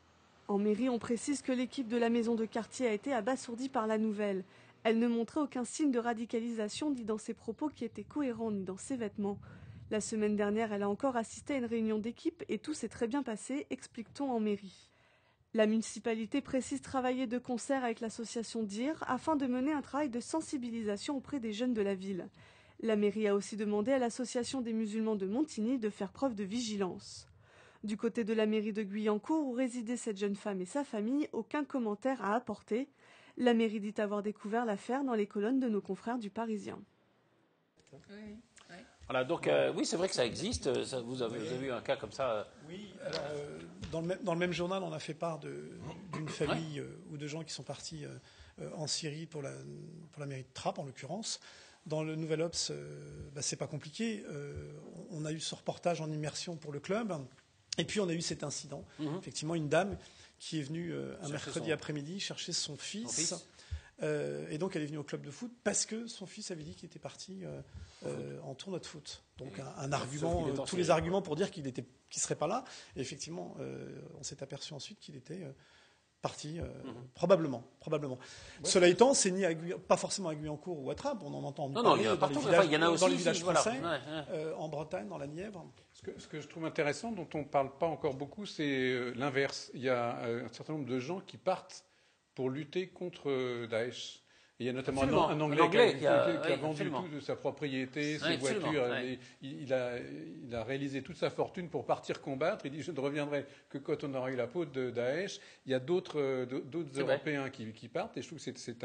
En mairie, on précise que l'équipe de la maison de quartier a été abasourdie par la nouvelle. Elle ne montrait aucun signe de radicalisation ni dans ses propos qui étaient cohérents ni dans ses vêtements. La semaine dernière, elle a encore assisté à une réunion d'équipe et tout s'est très bien passé, explique-t-on en mairie. La municipalité précise travailler de concert avec l'association DIR afin de mener un travail de sensibilisation auprès des jeunes de la ville. La mairie a aussi demandé à l'association des musulmans de Montigny de faire preuve de vigilance. Du côté de la mairie de Guyancourt, où résidait cette jeune femme et sa famille, aucun commentaire à apporter. La mairie dit avoir découvert l'affaire dans les colonnes de nos confrères du Parisien. Voilà, donc oui, c'est vrai que ça existe. Vous avez eu un cas comme ça. Oui, alors, dans le même journal, on a fait part d'une famille ou de gens qui sont partis en Syrie pour la mairie de Trappes, en l'occurrence. Dans le Nouvel Obs, c'est pas compliqué. On a eu ce reportage en immersion pour le club. Et puis on a eu cet incident. Effectivement, une dame qui est venue un mercredi après-midi chercher son fils. Et donc elle est venue au club de foot parce que son fils avait dit qu'il était parti en tournoi de foot. Donc un argument, tous les arguments pour dire qu'il ne serait pas là. Et effectivement, on s'est aperçu ensuite qu'il était parti, probablement. Cela étant, c'est ni pas forcément à Guyancourt ou à Trappes, on en entend parler dans les villages français, en Bretagne, dans la Nièvre. Ce que je trouve intéressant, dont on ne parle pas encore beaucoup, c'est l'inverse. Il y a un certain nombre de gens qui partent pour lutter contre Daesh. Et il y a notamment un Anglais qui a vendu tout de sa propriété, ses voitures. Il a réalisé toute sa fortune pour partir combattre. Il dit « je ne reviendrai que quand on aura eu la peau de Daesh ». Il y a d'autres Européens qui partent. Et je trouve que c'est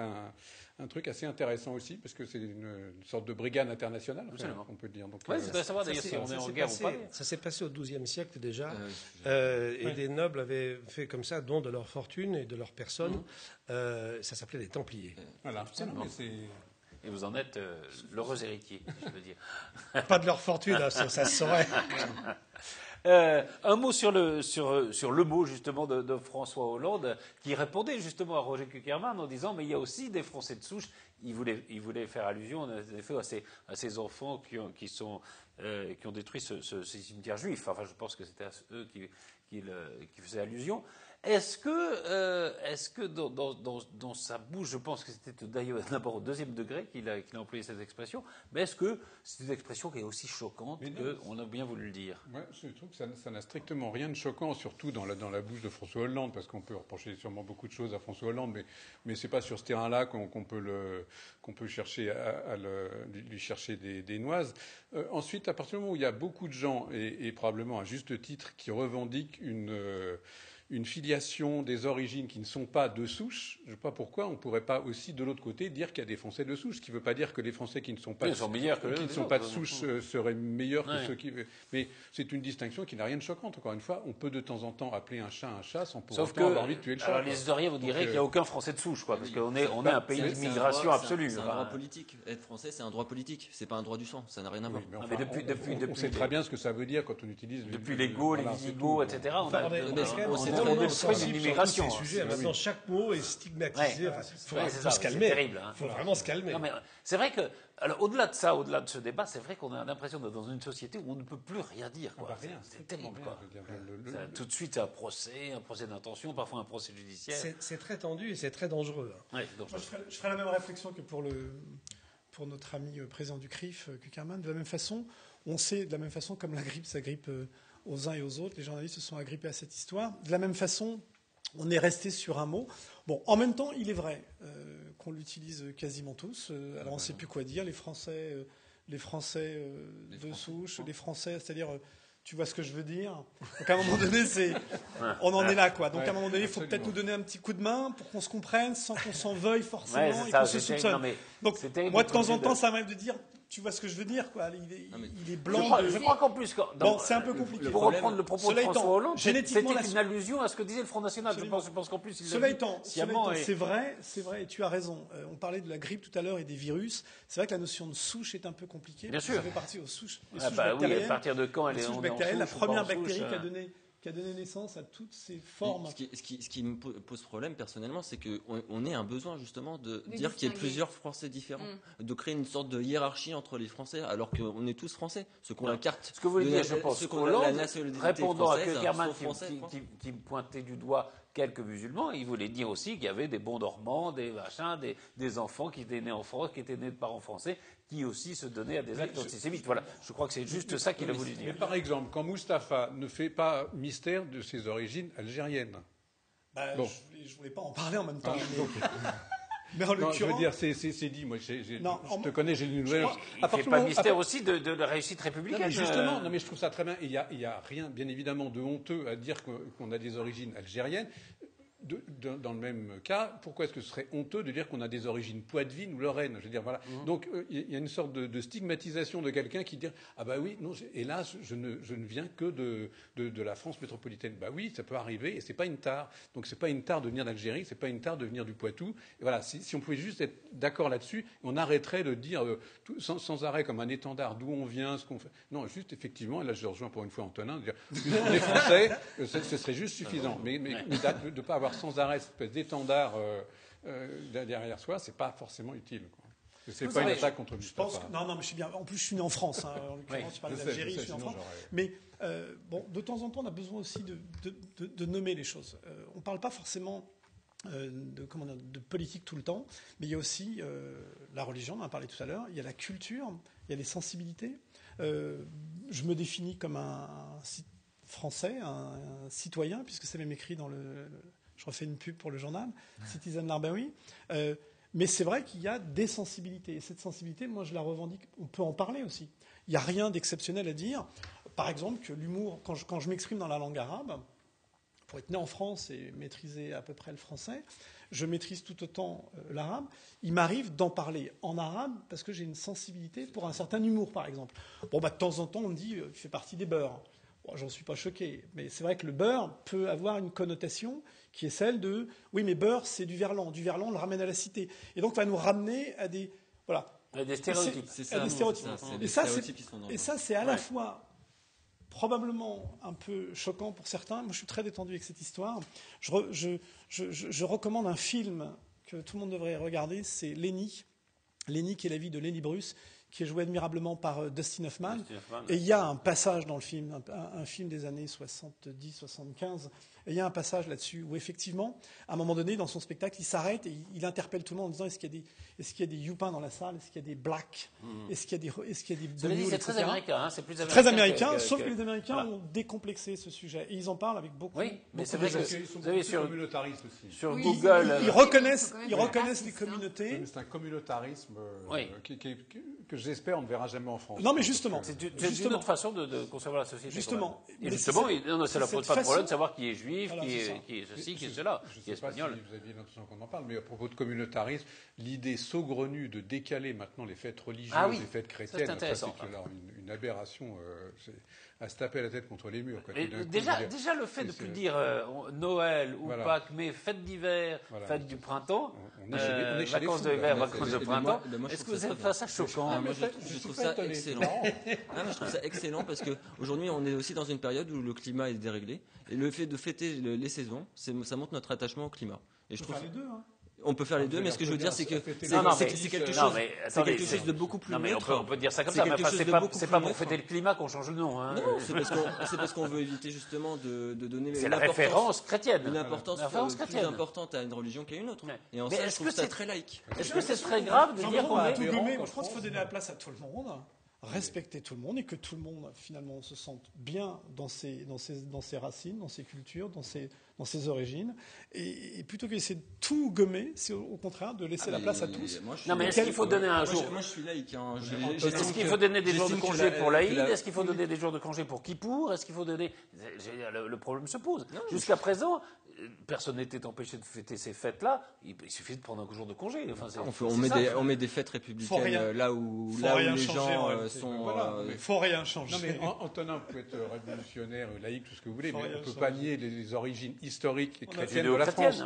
un truc assez intéressant aussi, parce que c'est une sorte de brigade internationale, on peut dire. Oui, c'est de savoir d'ailleurs si on est en guerre ou pas. Ça s'est passé au XIIe siècle déjà. Et des nobles avaient fait comme ça don de leur fortune et de leur personne. Ça s'appelait des Templiers. Voilà. Absolument. Et vous en êtes l'heureux héritier, je veux dire. Pas de leur fortune, ça se saurait. Un mot sur le mot justement de François Hollande, qui répondait justement à Roger Kuckerman en disant mais il y a aussi des Français de souche. Il voulait faire allusion en effet à ces enfants qui ont détruit ce cimetière juif. Enfin, je pense que c'était à eux qui faisaient allusion. Est-ce que dans sa bouche, je pense que c'était d'ailleurs d'abord au deuxième degré qu'il a employé cette expression, mais est-ce que c'est une expression qui est aussi choquante qu'on a bien voulu le dire? Ouais, je trouve que ça n'a strictement rien de choquant, surtout dans la bouche de François Hollande, parce qu'on peut reprocher sûrement beaucoup de choses à François Hollande, mais c'est pas sur ce terrain-là qu'on peut chercher à lui chercher des noises. Ensuite, à partir du moment où il y a beaucoup de gens, et probablement à juste titre, qui revendiquent une filiation des origines qui ne sont pas de souche, je ne sais pas pourquoi on ne pourrait pas aussi de l'autre côté dire qu'il y a des Français de souche, ce qui ne veut pas dire que les Français qui ne sont pas, de souche seraient meilleurs que ceux qui... Mais c'est une distinction qui n'a rien de choquante. Encore une fois, on peut de temps en temps appeler un chat sans pour autant avoir envie de tuer le chat. Alors les historiens vous diraient qu'il n'y a aucun Français de souche, parce qu'on est un pays d'immigration absolue. C'est un droit politique. Être français, c'est un droit politique. C'est pas un droit du sang. Ça n'a rien à voir. Mais depuis, on sait très bien ce que ça veut dire quand on utilise... Depuis les Gaules, les Visigoths, etc. On sait extrêmement sensible une immigration. Ces sujets. Maintenant, chaque mot est stigmatisé. Il faut se calmer. C'est terrible. Il faut vraiment se calmer. Non, mais c'est vrai que, alors, au-delà de ça, au-delà de ce débat, c'est vrai qu'on a l'impression d'être dans une société où on ne peut plus rien dire. C'est terrible. Quoi. Tout de suite, un procès d'intention, parfois un procès judiciaire. C'est très tendu et c'est très dangereux. Ouais, moi, je ferai la même réflexion que pour notre ami président du CRIF, Kuckerman. De la même façon, on sait, de la même façon, comme la grippe, ça grippe aux uns et aux autres, les journalistes se sont agrippés à cette histoire. De la même façon, on est resté sur un mot. Bon, en même temps, il est vrai qu'on l'utilise quasiment tous. Alors, on ne sait plus quoi dire. Les Français de souche, les Français, c'est-à-dire... Tu vois ce que je veux dire? Donc à un moment donné, on en est là, quoi. Donc à un moment donné, il faut peut-être nous donner un petit coup de main pour qu'on se comprenne sans qu'on s'en veuille forcément et qu'on se soupçonne. Donc moi, de temps en temps, ça m'arrive de dire, tu vois ce que je veux dire, quoi. Il est blanc. Je crois qu'en plus, bon, c'est un peu compliqué. Pour reprendre le propos de François Hollande, c'était une allusion à ce que disait le Front National. Je pense qu'en plus, cela étant, c'est vrai, et tu as raison. On parlait de la grippe tout à l'heure et des virus. C'est vrai que la notion de souche est un peu compliquée. Bien sûr. Ça fait partie aux souches. Oui, à partir de quand elle est en souche, la première bactérie qui a donné naissance à toutes ces formes. Ce qui me pose problème personnellement, c'est qu'on ait un besoin justement de dire qu'il y a plusieurs Français différents, de créer une sorte de hiérarchie entre les Français, alors qu'on est tous Français. Ceux qu'on la carte. Ce que vous voulez dire, je pense, répondant à Kuckerman qui pointait du doigt quelques musulmans, il voulait dire aussi qu'il y avait des bons dormants, des machins, des enfants qui étaient nés en France, qui étaient nés de parents français, qui aussi se donnaient à des actes antisémites. Voilà, je crois que c'est juste ça qu'il a voulu dire. Mais par exemple, quand Mustapha ne fait pas mystère de ses origines algériennes. Bon. Je voulais pas en parler en même temps. Mais en l'occurrence, je veux dire, c'est dit. Moi, je te connais, j'ai une nouvelle. Il ne fait pas mystère aussi de la réussite républicaine. Non, mais justement, mais je trouve ça très bien. Il y a rien, bien évidemment, de honteux à dire qu'on a des origines algériennes. Dans le même cas, pourquoi est-ce que ce serait honteux de dire qu'on a des origines poitevines ou lorraines? Je veux dire, voilà. Donc, il y a une sorte de stigmatisation de quelqu'un qui dit ah bah oui, non, hélas, je ne viens que de la France métropolitaine. Bah oui, ça peut arriver et c'est pas une tare. Donc, c'est pas une tare de venir d'Algérie, c'est pas une tare de venir du Poitou. Et voilà, si on pouvait juste être d'accord là-dessus, on arrêterait de dire sans arrêt comme un étendard d'où on vient, ce qu'on fait. Non, juste effectivement, et là je rejoins pour une fois Antonin, de dire on est Français, ce serait juste suffisant. Mais de ne pas avoir sans arrêt cette espèce d'étendard derrière soi, c'est pas forcément utile. C'est pas une attaque contre Mustapha. Non, mais je suis bien. En plus, je suis né en France. En l'occurrence, je parle d'Algérie, je suis en France. Mais bon, de temps en temps, on a besoin aussi de nommer les choses. On ne parle pas forcément de politique tout le temps, mais il y a aussi la religion, on en a parlé tout à l'heure, il y a la culture, il y a les sensibilités. Je me définis comme un Français, un citoyen, puisque c'est même écrit dans le... Je refais une pub pour le journal, Citizen Larbaoui. Mais c'est vrai qu'il y a des sensibilités. Et cette sensibilité, moi, je la revendique. On peut en parler aussi. Il n'y a rien d'exceptionnel à dire. Par exemple, que l'humour, quand je m'exprime dans la langue arabe, pour être né en France et maîtriser à peu près le français, je maîtrise tout autant l'arabe. Il m'arrive d'en parler en arabe parce que j'ai une sensibilité pour un certain humour, par exemple. Bon, de temps en temps, on me dit il fait partie des beurs. Bon, j'en suis pas choqué, mais c'est vrai que le beurre peut avoir une connotation qui est celle de oui, mais beurre, c'est du verlan. Du verlan, on le ramène à la cité. Et donc, va nous ramener à des des stéréotypes. Et ça, c'est à la fois probablement un peu choquant pour certains. Moi, je suis très détendu avec cette histoire. Je recommande un film que tout le monde devrait regarder. C'est Lenny. Lenny, qui est la vie de Lenny Bruce, qui est joué admirablement par Dustin Hoffman. Et il y a un passage dans le film, un film des années 70-75, et il y a un passage là-dessus où effectivement, à un moment donné, dans son spectacle, il s'arrête et il interpelle tout le monde en disant est-ce qu'il y a des youpins dans la salle, est-ce qu'il y a des blacks, est-ce qu'il y a des bonios, c'est très américain, c'est plus très américain, sauf que les Américains ont décomplexé ce sujet et ils en parlent avec beaucoup. Oui, mais c'est vrai que vous avez sur Google, ils reconnaissent les communautés. C'est un communautarisme que j'espère on ne verra jamais en France. Non, mais justement, c'est une autre façon de concevoir la société. Justement, ça ne pose pas de problème de savoir qui est juif, qui est ceci, qui est cela, qui est espagnol. Je ne sais pas si vous aviez l'intention qu'on en parle, mais à propos de communautarisme, l'idée saugrenue de décaler maintenant les fêtes religieuses, les fêtes chrétiennes, c'est une aberration. à se taper la tête contre les murs. Quoi. Déjà, le fait de ne plus dire Noël ou Pâques, mais fête d'hiver, fête du printemps, vacances d'hiver, vacances de printemps, est-ce que vous avez fait ça choquant? Je trouve ça excellent. Je trouve ça excellent parce qu'aujourd'hui, on est aussi dans une période où le climat est déréglé. Et le fait de fêter les saisons, ça montre notre attachement au climat. Et je trouve les deux, hein. On peut faire les deux, mais ce que je veux dire, c'est que c'est quelque chose de beaucoup plus neutre. On peut dire ça comme ça, mais c'est pas pour fêter le climat qu'on change le nom. Hein. Non, c'est parce qu'on veut éviter justement de donner la référence chrétienne. Une importance plus importante à une religion qu'à une autre. Et en ça, je trouve ça très laïque. Est-ce que c'est très grave de dire qu'on est... Je pense qu'il faut donner la place à tout le monde, respecter tout le monde et que tout le monde finalement se sente bien dans ses racines, dans ses cultures, dans ses origines. Et plutôt que d'essayer de tout gommer, c'est au contraire de laisser la place à tous. Non, mais est-ce qu'il faut donner un jour... Moi, je suis laïque. Est-ce qu'il faut donner des jours de congé pour l'Aïd? Est-ce qu'il faut donner des jours de congé pour Kippour? Est-ce qu'il faut donner... Le problème se pose. Jusqu'à présent, personne n'était empêché de fêter ces fêtes-là. Il suffit de prendre un jour de congé. On met des fêtes républicaines là où les gens sont... Il ne faut rien changer. Non, mais Antonin peut être révolutionnaire, laïque, tout ce que vous voulez, mais on ne peut pas nier les origines historiques et chrétiennes de la France.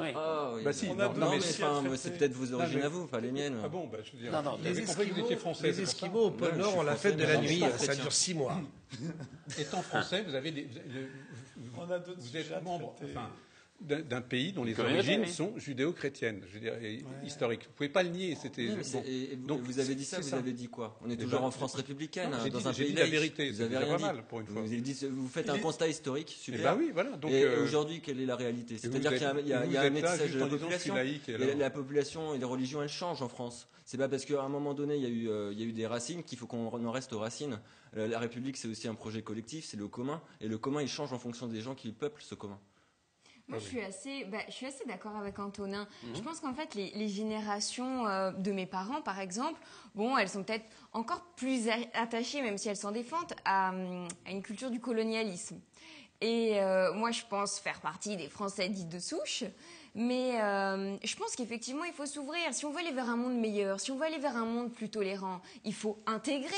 Bah si, mais c'est peut-être vos origines à vous, pas les miennes. Ah bon, je veux dire, vous étiez français. Les Esquimaux au pôle Nord ont la fête de la nuit, ça dure 6 mois. Étant français, vous êtes membre d'un pays dont les origines sont judéo-chrétiennes, je veux dire, historiques. Vous ne pouvez pas le nier. Donc vous avez dit ça, vous avez dit quoi? On est toujours en France républicaine, dans un pays laïque. La vérité, vous avez rien pas mal pour une fois. Vous faites un constat historique, super. Et bah oui, voilà. Donc, et aujourd'hui, quelle est la réalité? C'est-à-dire qu'il y a un métissage de la population. La population et les religions, elles changent en France. C'est pas parce qu'à un moment donné, il y a eu des racines qu'il faut qu'on en reste aux racines. La République, c'est aussi un projet collectif, c'est le commun. Et le commun, il change en fonction des gens qui peuplent ce commun. Moi, je suis assez d'accord avec Antonin. Je pense qu'en fait, les générations de mes parents, par exemple, elles sont peut-être encore plus attachées, même si elles s'en défendent, à une culture du colonialisme. Et moi, je pense faire partie des Français dits de souche. Mais je pense qu'effectivement, il faut s'ouvrir. Si on veut aller vers un monde meilleur, si on veut aller vers un monde plus tolérant, il faut intégrer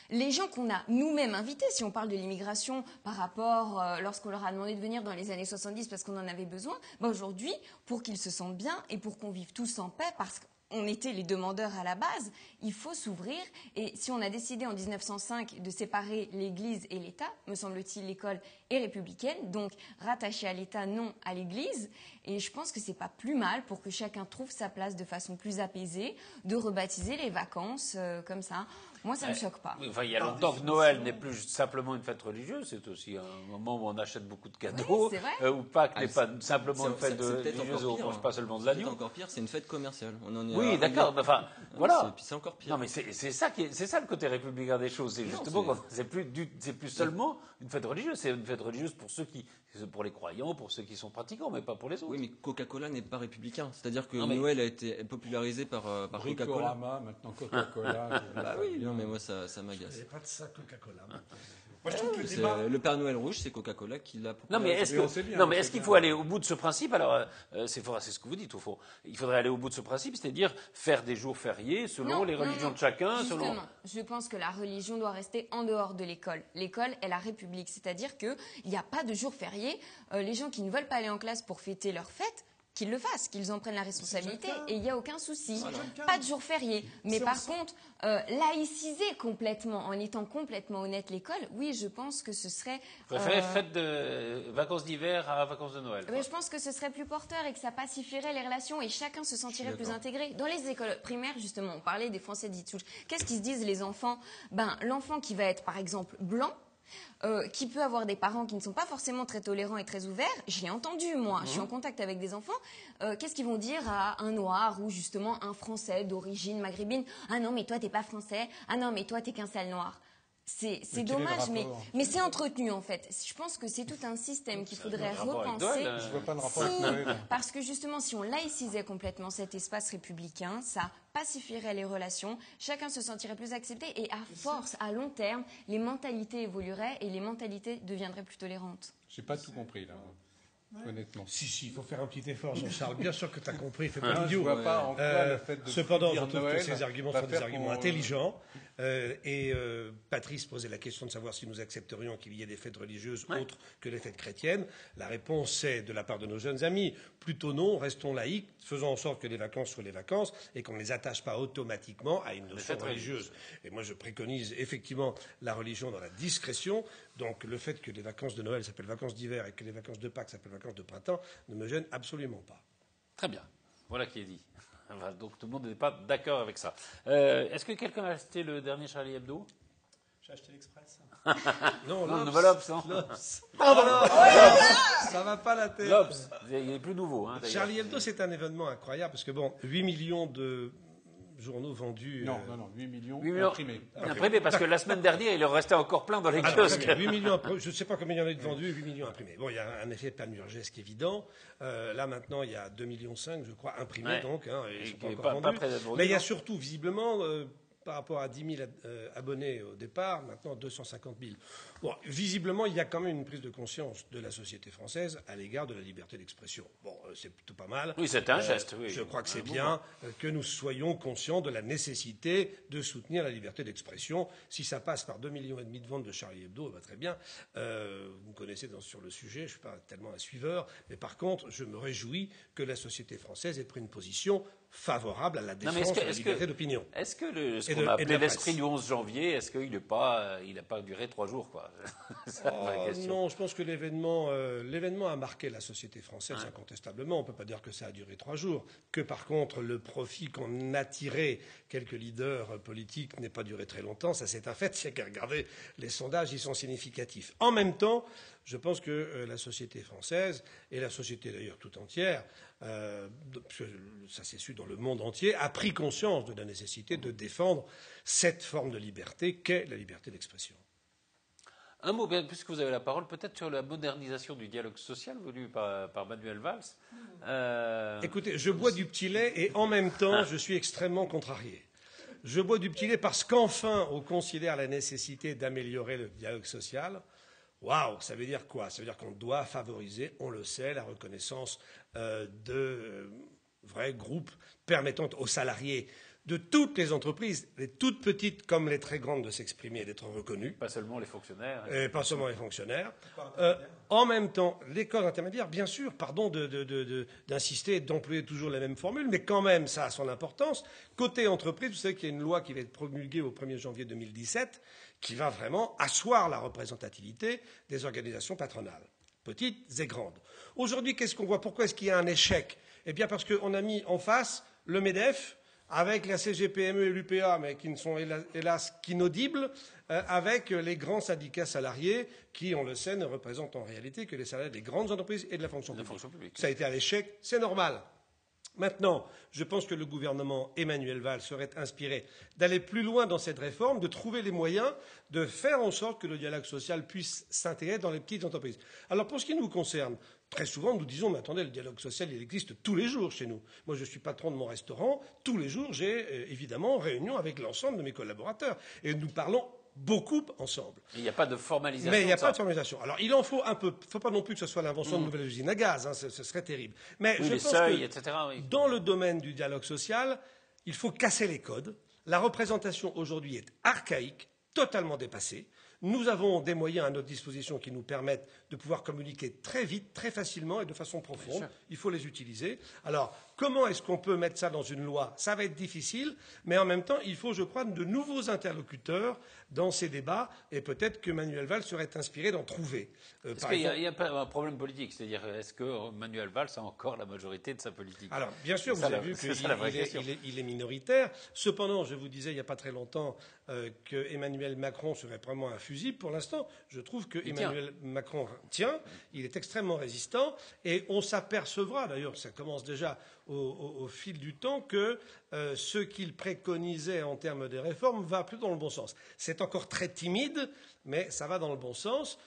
les gens qu'on a nous-mêmes invités. Si on parle de l'immigration par rapport, lorsqu'on leur a demandé de venir dans les années 70 parce qu'on en avait besoin, aujourd'hui, pour qu'ils se sentent bien et pour qu'on vive tous en paix, parce qu'on était les demandeurs à la base, il faut s'ouvrir. Et si on a décidé en 1905 de séparer l'Église et l'État, me semble-t-il, l'école est républicaine, donc rattachée à l'État, non à l'Église. Et je pense que c'est pas plus mal pour que chacun trouve sa place de façon plus apaisée, de rebaptiser les vacances comme ça. Moi, ça ne me choque pas. Enfin, il y a longtemps que Noël n'est plus simplement une fête religieuse, c'est aussi un moment où on achète beaucoup de cadeaux, où Pâques n'est pas simplement une fête religieuse où on ne mange pas seulement de l'agneau. C'est encore pire, c'est une fête commerciale. Oui, d'accord, enfin, voilà. C'est encore pire. Non, mais c'est ça le côté républicain des choses. C'est justement, c'est plus seulement une fête religieuse, c'est une fête religieuse pour les croyants, pour ceux qui sont pratiquants, mais pas pour les autres. Oui, mais Coca-Cola n'est pas républicain. C'est-à-dire que Noël a été popularisé par Coca-Cola. Bricorama, maintenant Coca-Cola. Bah oui, non, mais moi ça m'agace. C'est pas de ça Coca-Cola. Moi, je trouve que le Père Noël rouge, c'est Coca-Cola qui l'a. Non, mais est-ce qu'il faut aller au bout de ce principe? Alors, c'est ce que vous dites, au fond. Il faudrait aller au bout de ce principe, c'est-à-dire faire des jours fériés selon les religions de chacun. Justement, je pense que la religion doit rester en dehors de l'école. L'école est la République, c'est-à-dire qu'il n'y a pas de jours fériés. Les gens qui ne veulent pas aller en classe pour fêter leur fête, qu'ils le fassent, qu'ils en prennent la responsabilité, et il n'y a aucun souci. Pas de jour férié. Mais par contre, laïciser complètement, en étant complètement honnête l'école, oui, je pense que ce serait... Vous préférez fête de vacances d'hiver à vacances de Noël? Je pense que ce serait plus porteur et que ça pacifierait les relations et chacun se sentirait plus intégré. Dans les écoles primaires, justement, on parlait des Français dits de souche. Qu'est-ce qu'ils se disent les enfants? L'enfant qui va être, par exemple, blanc, qui peut avoir des parents qui ne sont pas forcément très tolérants et très ouverts. Je l'ai entendu, moi. Je suis en contact avec des enfants. Qu'est-ce qu'ils vont dire à un noir ou justement un français d'origine maghrébine? Ah non, mais toi, t'es pas français. Ah non, mais toi, t'es qu'un sale noir. C'est dommage, mais c'est entretenu en fait. Je pense que c'est tout un système qu'il faudrait repenser. Je vois pas le rapport avec Noël. Parce que justement, si on laïcisait complètement cet espace républicain, ça pacifierait les relations, chacun se sentirait plus accepté et à force, à long terme, les mentalités évolueraient et les mentalités deviendraient plus tolérantes. J'ai pas tout compris là. Honnêtement. Si, il faut faire un petit effort, Jean-Charles. Bien sûr que tu as compris, fais pas l'idiot. Je vois pas en quoi le fait de cependant, je trouve Noël que ces arguments sont des arguments intelligents. Patrice posait la question de savoir si nous accepterions qu'il y ait des fêtes religieuses autres que les fêtes chrétiennes. La réponse est, de la part de nos jeunes amis, plutôt non, restons laïcs, faisons en sorte que les vacances soient les vacances et qu'on ne les attache pas automatiquement à une notion religieuse. Et moi, je préconise effectivement la religion dans la discrétion. Donc le fait que les vacances de Noël s'appellent vacances d'hiver et que les vacances de Pâques s'appellent vacances de printemps ne me gêne absolument pas. Très bien. Voilà qui est dit. Donc tout le monde n'est pas d'accord avec ça. Est-ce que quelqu'un a acheté le dernier Charlie Hebdo? J'ai acheté l'Express. Non, le nouvel Obs, non? Ça va pas la tête. L'Obs, il est plus nouveau. Hein, Charlie Hebdo, c'est un événement incroyable parce que 8 millions de journaux vendus. Non, 8 millions imprimés. Imprimés, parce que la semaine dernière, il en restait encore plein dans les kiosques. 8 millions, je ne sais pas combien il y en a de vendus, 8 millions imprimés. Bon, il y a un effet panurgesque évident. Là, maintenant, il y a 2,5 millions, je crois, imprimés, donc. Ils sont pas encore vendus. Mais il y a surtout, visiblement, par rapport à 10 000 abonnés au départ, maintenant 250 000. Bon, visiblement, il y a quand même une prise de conscience de la société française à l'égard de la liberté d'expression. Bon, c'est plutôt pas mal. Oui, c'est un geste, oui. Je crois que c'est bien que nous soyons conscients de la nécessité de soutenir la liberté d'expression. Si ça passe par 2,5 millions de ventes de Charlie Hebdo, très bien. Vous me connaissez sur le sujet, je ne suis pas tellement un suiveur, mais par contre, je me réjouis que la société française ait pris une position favorable à la défense de la liberté d'opinion. Est-ce que ce qu'on a appelé l'esprit du 11 janvier, est-ce qu'il n'a pas duré 3 jours, quoi? Non, je pense que l'événement a marqué la société française incontestablement. On ne peut pas dire que ça a duré 3 jours. Que par contre, le profit qu'en a tiré quelques leaders politiques n'ait pas duré très longtemps, ça c'est un fait. Il y a qu'à regarder les sondages, ils sont significatifs. En même temps, je pense que la société française, et la société d'ailleurs tout entière, ça s'est su dans le monde entier, a pris conscience de la nécessité de défendre cette forme de liberté qu'est la liberté d'expression. Un mot, puisque vous avez la parole, peut-être sur la modernisation du dialogue social voulu par Manuel Valls. Écoutez, je bois du petit lait et en même temps, je suis extrêmement contrarié. Je bois du petit lait parce qu'enfin, on considère la nécessité d'améliorer le dialogue social. Waouh, ça veut dire quoi? Ça veut dire qu'on doit favoriser, on le sait, la reconnaissance de vrais groupes permettant aux salariés de toutes les entreprises, les toutes petites comme les très grandes, de s'exprimer et d'être reconnus. Pas seulement les fonctionnaires. Pas seulement les fonctionnaires. En même temps, les corps intermédiaires, bien sûr, pardon d'insister, d'employer toujours la même formule, mais quand même, ça a son importance. Côté entreprise, vous savez qu'il y a une loi qui va être promulguée au 1er janvier 2017 qui va vraiment asseoir la représentativité des organisations patronales, petites et grandes. Aujourd'hui, qu'est-ce qu'on voit? Pourquoi est-ce qu'il y a un échec? Eh bien, parce qu'on a mis en face le MEDEF, avec la CGPME et l'UPA, mais qui ne sont hélas qu'inaudibles, avec les grands syndicats salariés qui, on le sait, ne représentent en réalité que les salariés des grandes entreprises et de la fonction publique. Ça a été un échec, c'est normal. Maintenant, je pense que le gouvernement Emmanuel Valls serait inspiré d'aller plus loin dans cette réforme, de trouver les moyens de faire en sorte que le dialogue social puisse s'intégrer dans les petites entreprises. Alors, pour ce qui nous concerne, très souvent, nous disons, mais attendez, le dialogue social, il existe tous les jours chez nous. Moi, je suis patron de mon restaurant. Tous les jours, j'ai évidemment réunion avec l'ensemble de mes collaborateurs. Et nous parlons beaucoup ensemble. Il n'y a pas de formalisation. Mais il n'y a pas de formalisation. Alors, il en faut un peu. Il ne faut pas non plus que ce soit l'invention de nouvelles usines à gaz. Ce serait terrible. Mais oui, je pense seuils, que etc., oui. Dans le domaine du dialogue social, il faut casser les codes. La représentation aujourd'hui est archaïque, totalement dépassée. Nous avons des moyens à notre disposition qui nous permettent de pouvoir communiquer très vite, très facilement et de façon profonde. Il faut les utiliser. Alors, comment est-ce qu'on peut mettre ça dans une loi? Ça va être difficile, mais en même temps, il faut, je crois, de nouveaux interlocuteurs dans ces débats, et peut-être que Manuel Valls serait inspiré d'en trouver. Est-ce qu'il y a pas un problème politique? C'est-à-dire, est-ce que Manuel Valls a encore la majorité de sa politique? Alors, bien sûr, vous avez vu qu'il est minoritaire. Cependant, je vous disais il n'y a pas très longtemps que Emmanuel Macron serait vraiment un fusible. Pour l'instant, je trouve que Emmanuel Macron tient. Il est extrêmement résistant. Et on s'apercevra, d'ailleurs, ça commence déjà au fil du temps, que ce qu'il préconisait en termes de réformes va plutôt dans le bon sens. C'est encore très timide, mais ça va dans le bon sens.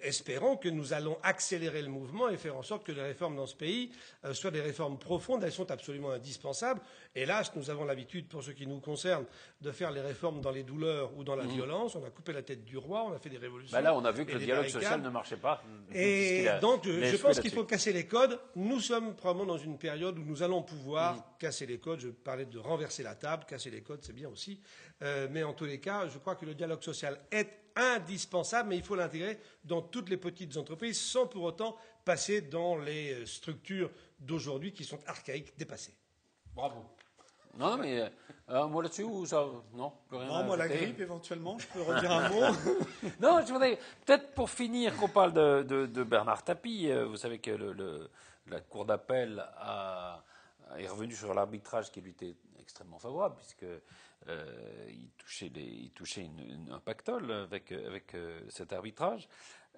Espérons que nous allons accélérer le mouvement et faire en sorte que les réformes dans ce pays soient des réformes profondes. Elles sont absolument indispensables. Hélas, nous avons l'habitude, pour ce qui nous concerne, de faire les réformes dans les douleurs ou dans la violence. On a coupé la tête du roi, on a fait des révolutions. Là, on a vu que le dialogue social ne marchait pas. Et donc, je pense qu'il faut casser les codes. Nous sommes probablement dans une période où nous allons pouvoir casser les codes. Je parlais de renverser la table. Casser les codes, c'est bien aussi. Mais en tous les cas, je crois que le dialogue social est indispensable, mais il faut l'intégrer dans toutes les petites entreprises sans pour autant passer dans les structures d'aujourd'hui qui sont archaïques, dépassées. Bravo. Non, mais moi là-dessus, ça, non, plus rien. Non, moi la grippe, éventuellement, je peux redire un mot. Non, je voudrais peut-être pour finir qu'on parle de Bernard Tapie. Vous savez que la Cour d'appel est revenue sur l'arbitrage qui lui était extrêmement favorable, puisque il touchait un pactole avec cet arbitrage.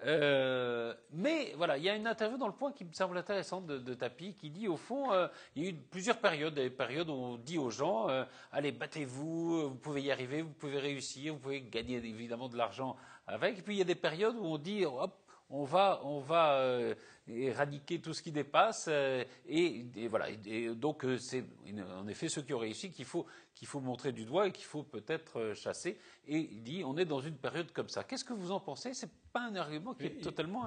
Mais voilà, il y a une interview dans Le Point qui me semble intéressante de Tapie, qui dit au fond, il y a eu plusieurs périodes, des périodes où on dit aux gens, allez, battez-vous, vous pouvez y arriver, vous pouvez réussir, vous pouvez gagner évidemment de l'argent avec. Et puis il y a des périodes où on dit, hop, on va éradiquer tout ce qui dépasse, et voilà. Et donc c'est en effet ceux qui ont réussi qu'il faut montrer du doigt et qu'il faut peut-être chasser. Et il dit, on est dans une période comme ça. Qu'est-ce que vous en pensez? C'est pas un argument qui est totalement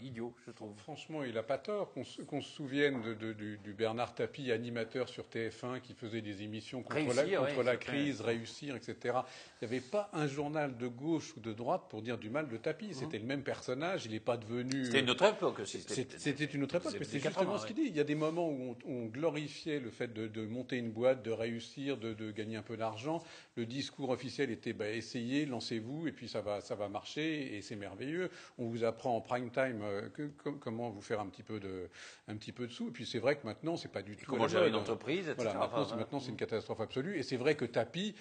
idiot, je trouve. Franchement, il n'a pas tort. Qu'on se souvienne du Bernard Tapie, animateur sur TF1, qui faisait des émissions contre la crise, réussir, etc. Il n'y avait pas un journal de gauche ou de droite pour dire du mal de Tapie. C'était le même personnage. Il n'est pas devenu. C'était une autre époque aussi. C'était une autre époque, mais c'est justement ce qu'il dit. Il y a des moments où on glorifiait le fait de monter une boîte, de réussir, de gagner un peu d'argent. Le discours officiel était essayez, lancez-vous, et puis ça va marcher, et c'est merveilleux. On vous apprend en prime time comment vous faire un petit peu de sous. Et puis c'est vrai que maintenant, c'est pas du tout. Comment gérer une entreprise, etc. Voilà, maintenant, c'est une catastrophe absolue. Et c'est vrai que Tapie,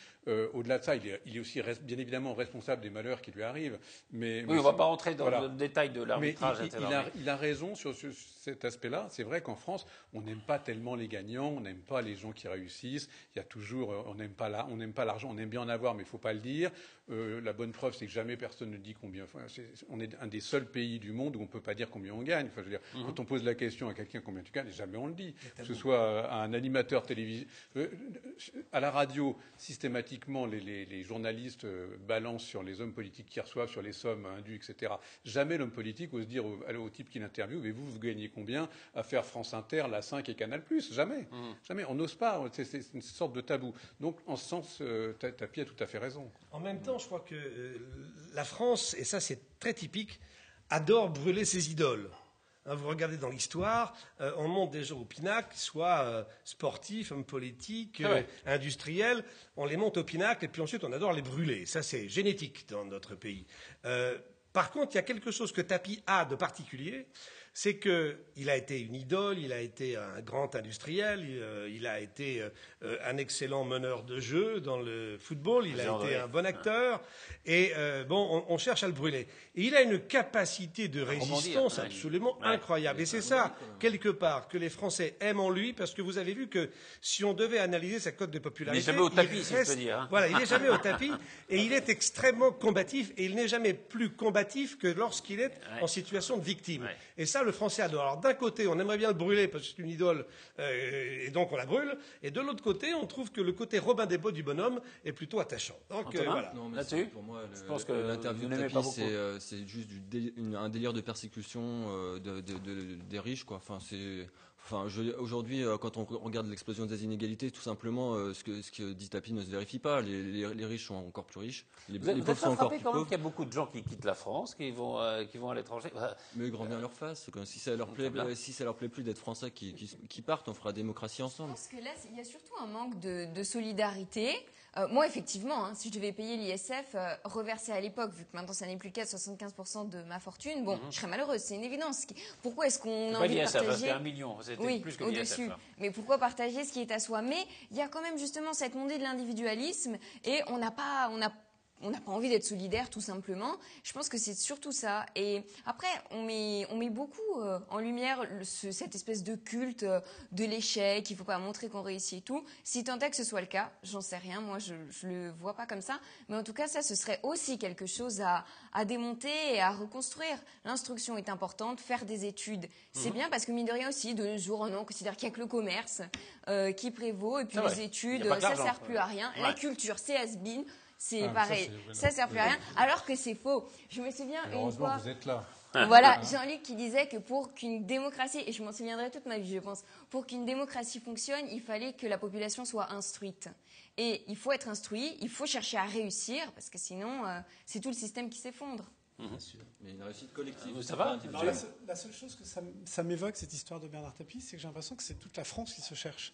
au-delà de ça, il est aussi bien évidemment responsable des malheurs qui lui arrivent. Mais on ne va pas rentrer dans le détail de l'arbitrage, etc. Il a raison sur cet aspect-là. C'est vrai qu'en France, on n'aime pas tellement les gagnants, on n'aime pas les gens qui réussissent. Il y a toujours, on n'aime pas l'argent, on aime bien en avoir, mais il ne faut pas le dire. La bonne preuve, c'est que jamais personne ne dit combien. On est un des seuls pays du monde où on ne peut pas dire combien on gagne. Enfin, je veux dire, quand on pose la question à quelqu'un combien tu gagnes, jamais on le dit. Que ce soit à un animateur télévisé, à la radio, systématiquement, les journalistes balancent sur les hommes politiques qui reçoivent, sur les sommes indues, etc. Jamais l'homme politique ose dire au type qui l'interviewe, mais vous gagnez combien à faire France Inter, La 5 et Canal+. Jamais. Jamais. On n'ose pas. C'est une sorte de tabou. Donc, en ce sens, Tapie a tout à fait raison. En même temps, je crois que la France, et ça c'est très typique, adore brûler ses idoles. Vous regardez dans l'histoire, on monte des gens au pinacle, soit sportifs, hommes politiques, industriels, on les monte au pinacle et puis ensuite on adore les brûler. Ça c'est génétique dans notre pays. Par contre, il y a quelque chose que Tapie a de particulier, c'est qu'il a été une idole, il a été un grand industriel, il a été un excellent meneur de jeu dans le football, il a été un bon acteur, et on cherche à le brûler. Et il a une capacité de résistance absolument incroyable. Et c'est ça, quelque part, que les Français aiment en lui, parce que vous avez vu que si on devait analyser sa cote de popularité... Il n'est jamais au tapis, si je peux dire. Voilà, il n'est jamais au tapis, et il est extrêmement combatif, et il n'est jamais plus combatif que lorsqu'il est en situation de victime. Et ça, le Français adore. Alors d'un côté, on aimerait bien le brûler parce que c'est une idole, et donc on la brûle. Et de l'autre côté, on trouve que le côté Robin des Bois du bonhomme est plutôt attachant. Donc voilà. Non, là-dessus, pour moi, je pense que l'interview de Tapie, c'est juste un délire de persécution des riches, quoi. Aujourd'hui, quand on regarde l'explosion des inégalités, tout simplement, ce que dit Tapie ne se vérifie pas. Les riches sont encore plus riches. Les pauvres sont encore plus pauvres. Qu'il y a beaucoup de gens qui quittent la France, qui vont à l'étranger. Mais grand bien leur face. Si ça leur plaît plus d'être français, qui partent, on fera démocratie ensemble. Je pense que là, il y a surtout un manque de solidarité. Moi, effectivement, si je devais payer l'ISF reversé à l'époque, vu que maintenant ça n'est plus le cas, 75% de ma fortune, je serais malheureuse, c'est une évidence. Pourquoi est-ce qu'on a envie de partager... C'était 1 million, c'était plus que l'ISF. Mais pourquoi partager ce qui est à soi? Mais il y a quand même justement cette montée de l'individualisme, et on n'a on n'a pas envie d'être solidaire, tout simplement. Je pense que c'est surtout ça. Et après, on met beaucoup en lumière cette espèce de culte de l'échec, il ne faut pas montrer qu'on réussit et tout. Si tant est que ce soit le cas, j'en sais rien, moi je le vois pas comme ça. Mais en tout cas, ça, ce serait aussi quelque chose à démonter et à reconstruire. L'instruction est importante, faire des études, c'est bien parce que mine de rien aussi, de jour en an, on considère qu'il n'y a que le commerce qui prévaut. Et puis les études, ça sert plus à rien. La culture, c'est has-been. C'est pareil, ça sert plus à rien, alors que c'est faux. Je me souviens une fois, vous êtes là. Voilà, Jean-Luc qui disait que pour qu'une démocratie, et je m'en souviendrai toute ma vie, je pense, pour qu'une démocratie fonctionne, il fallait que la population soit instruite. Et il faut être instruit, il faut chercher à réussir, parce que sinon, c'est tout le système qui s'effondre. Bien sûr. Mais une réussite collective. Ça va. La seule chose que ça m'évoque, cette histoire de Bernard Tapie, c'est que j'ai l'impression que c'est toute la France qui se cherche.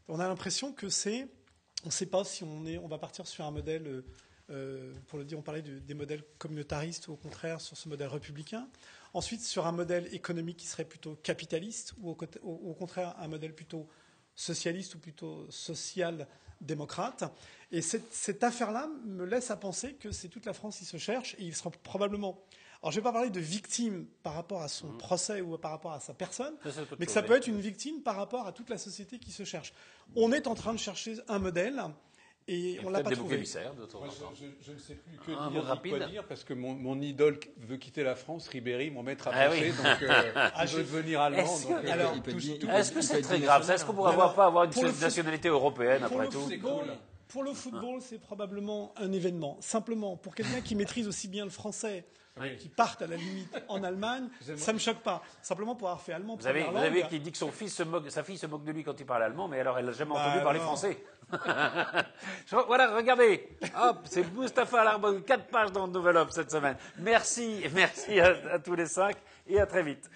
On a l'impression que on ne sait pas si on va partir sur un modèle, pour le dire, on parlait des modèles communautaristes ou au contraire sur ce modèle républicain. Ensuite, sur un modèle économique qui serait plutôt capitaliste ou au contraire un modèle plutôt socialiste ou plutôt social-démocrate. Et cette affaire-là me laisse à penser que c'est toute la France qui se cherche et il sera probablement... Alors, je ne vais pas parler de victime par rapport à son procès ou par rapport à sa personne, mais que ça peut être une victime par rapport à toute la société qui se cherche. On est en train de chercher un modèle et on ne l'a pas trouvé. Moi, je ne sais plus que dire parce que mon idole veut quitter la France, Ribéry, mon maître à penser, donc il veut devenir allemand. Est-ce que c'est très grave? Est-ce qu'on pourrait pas avoir une nationalité européenne après tout? Pour le football, c'est probablement un événement. Simplement, pour quelqu'un qui maîtrise aussi bien le français, qui parte à la limite en Allemagne, ça ne me choque pas. Simplement pour avoir fait allemand. Vous avez qui dit que sa fille se moque de lui quand il parle allemand, mais alors elle n'a jamais entendu parler français. Voilà, regardez. Hop, c'est Mustapha Al-Harbouri, 4 pages dans le Nouvel Obs cette semaine. Merci à tous les 5 et à très vite.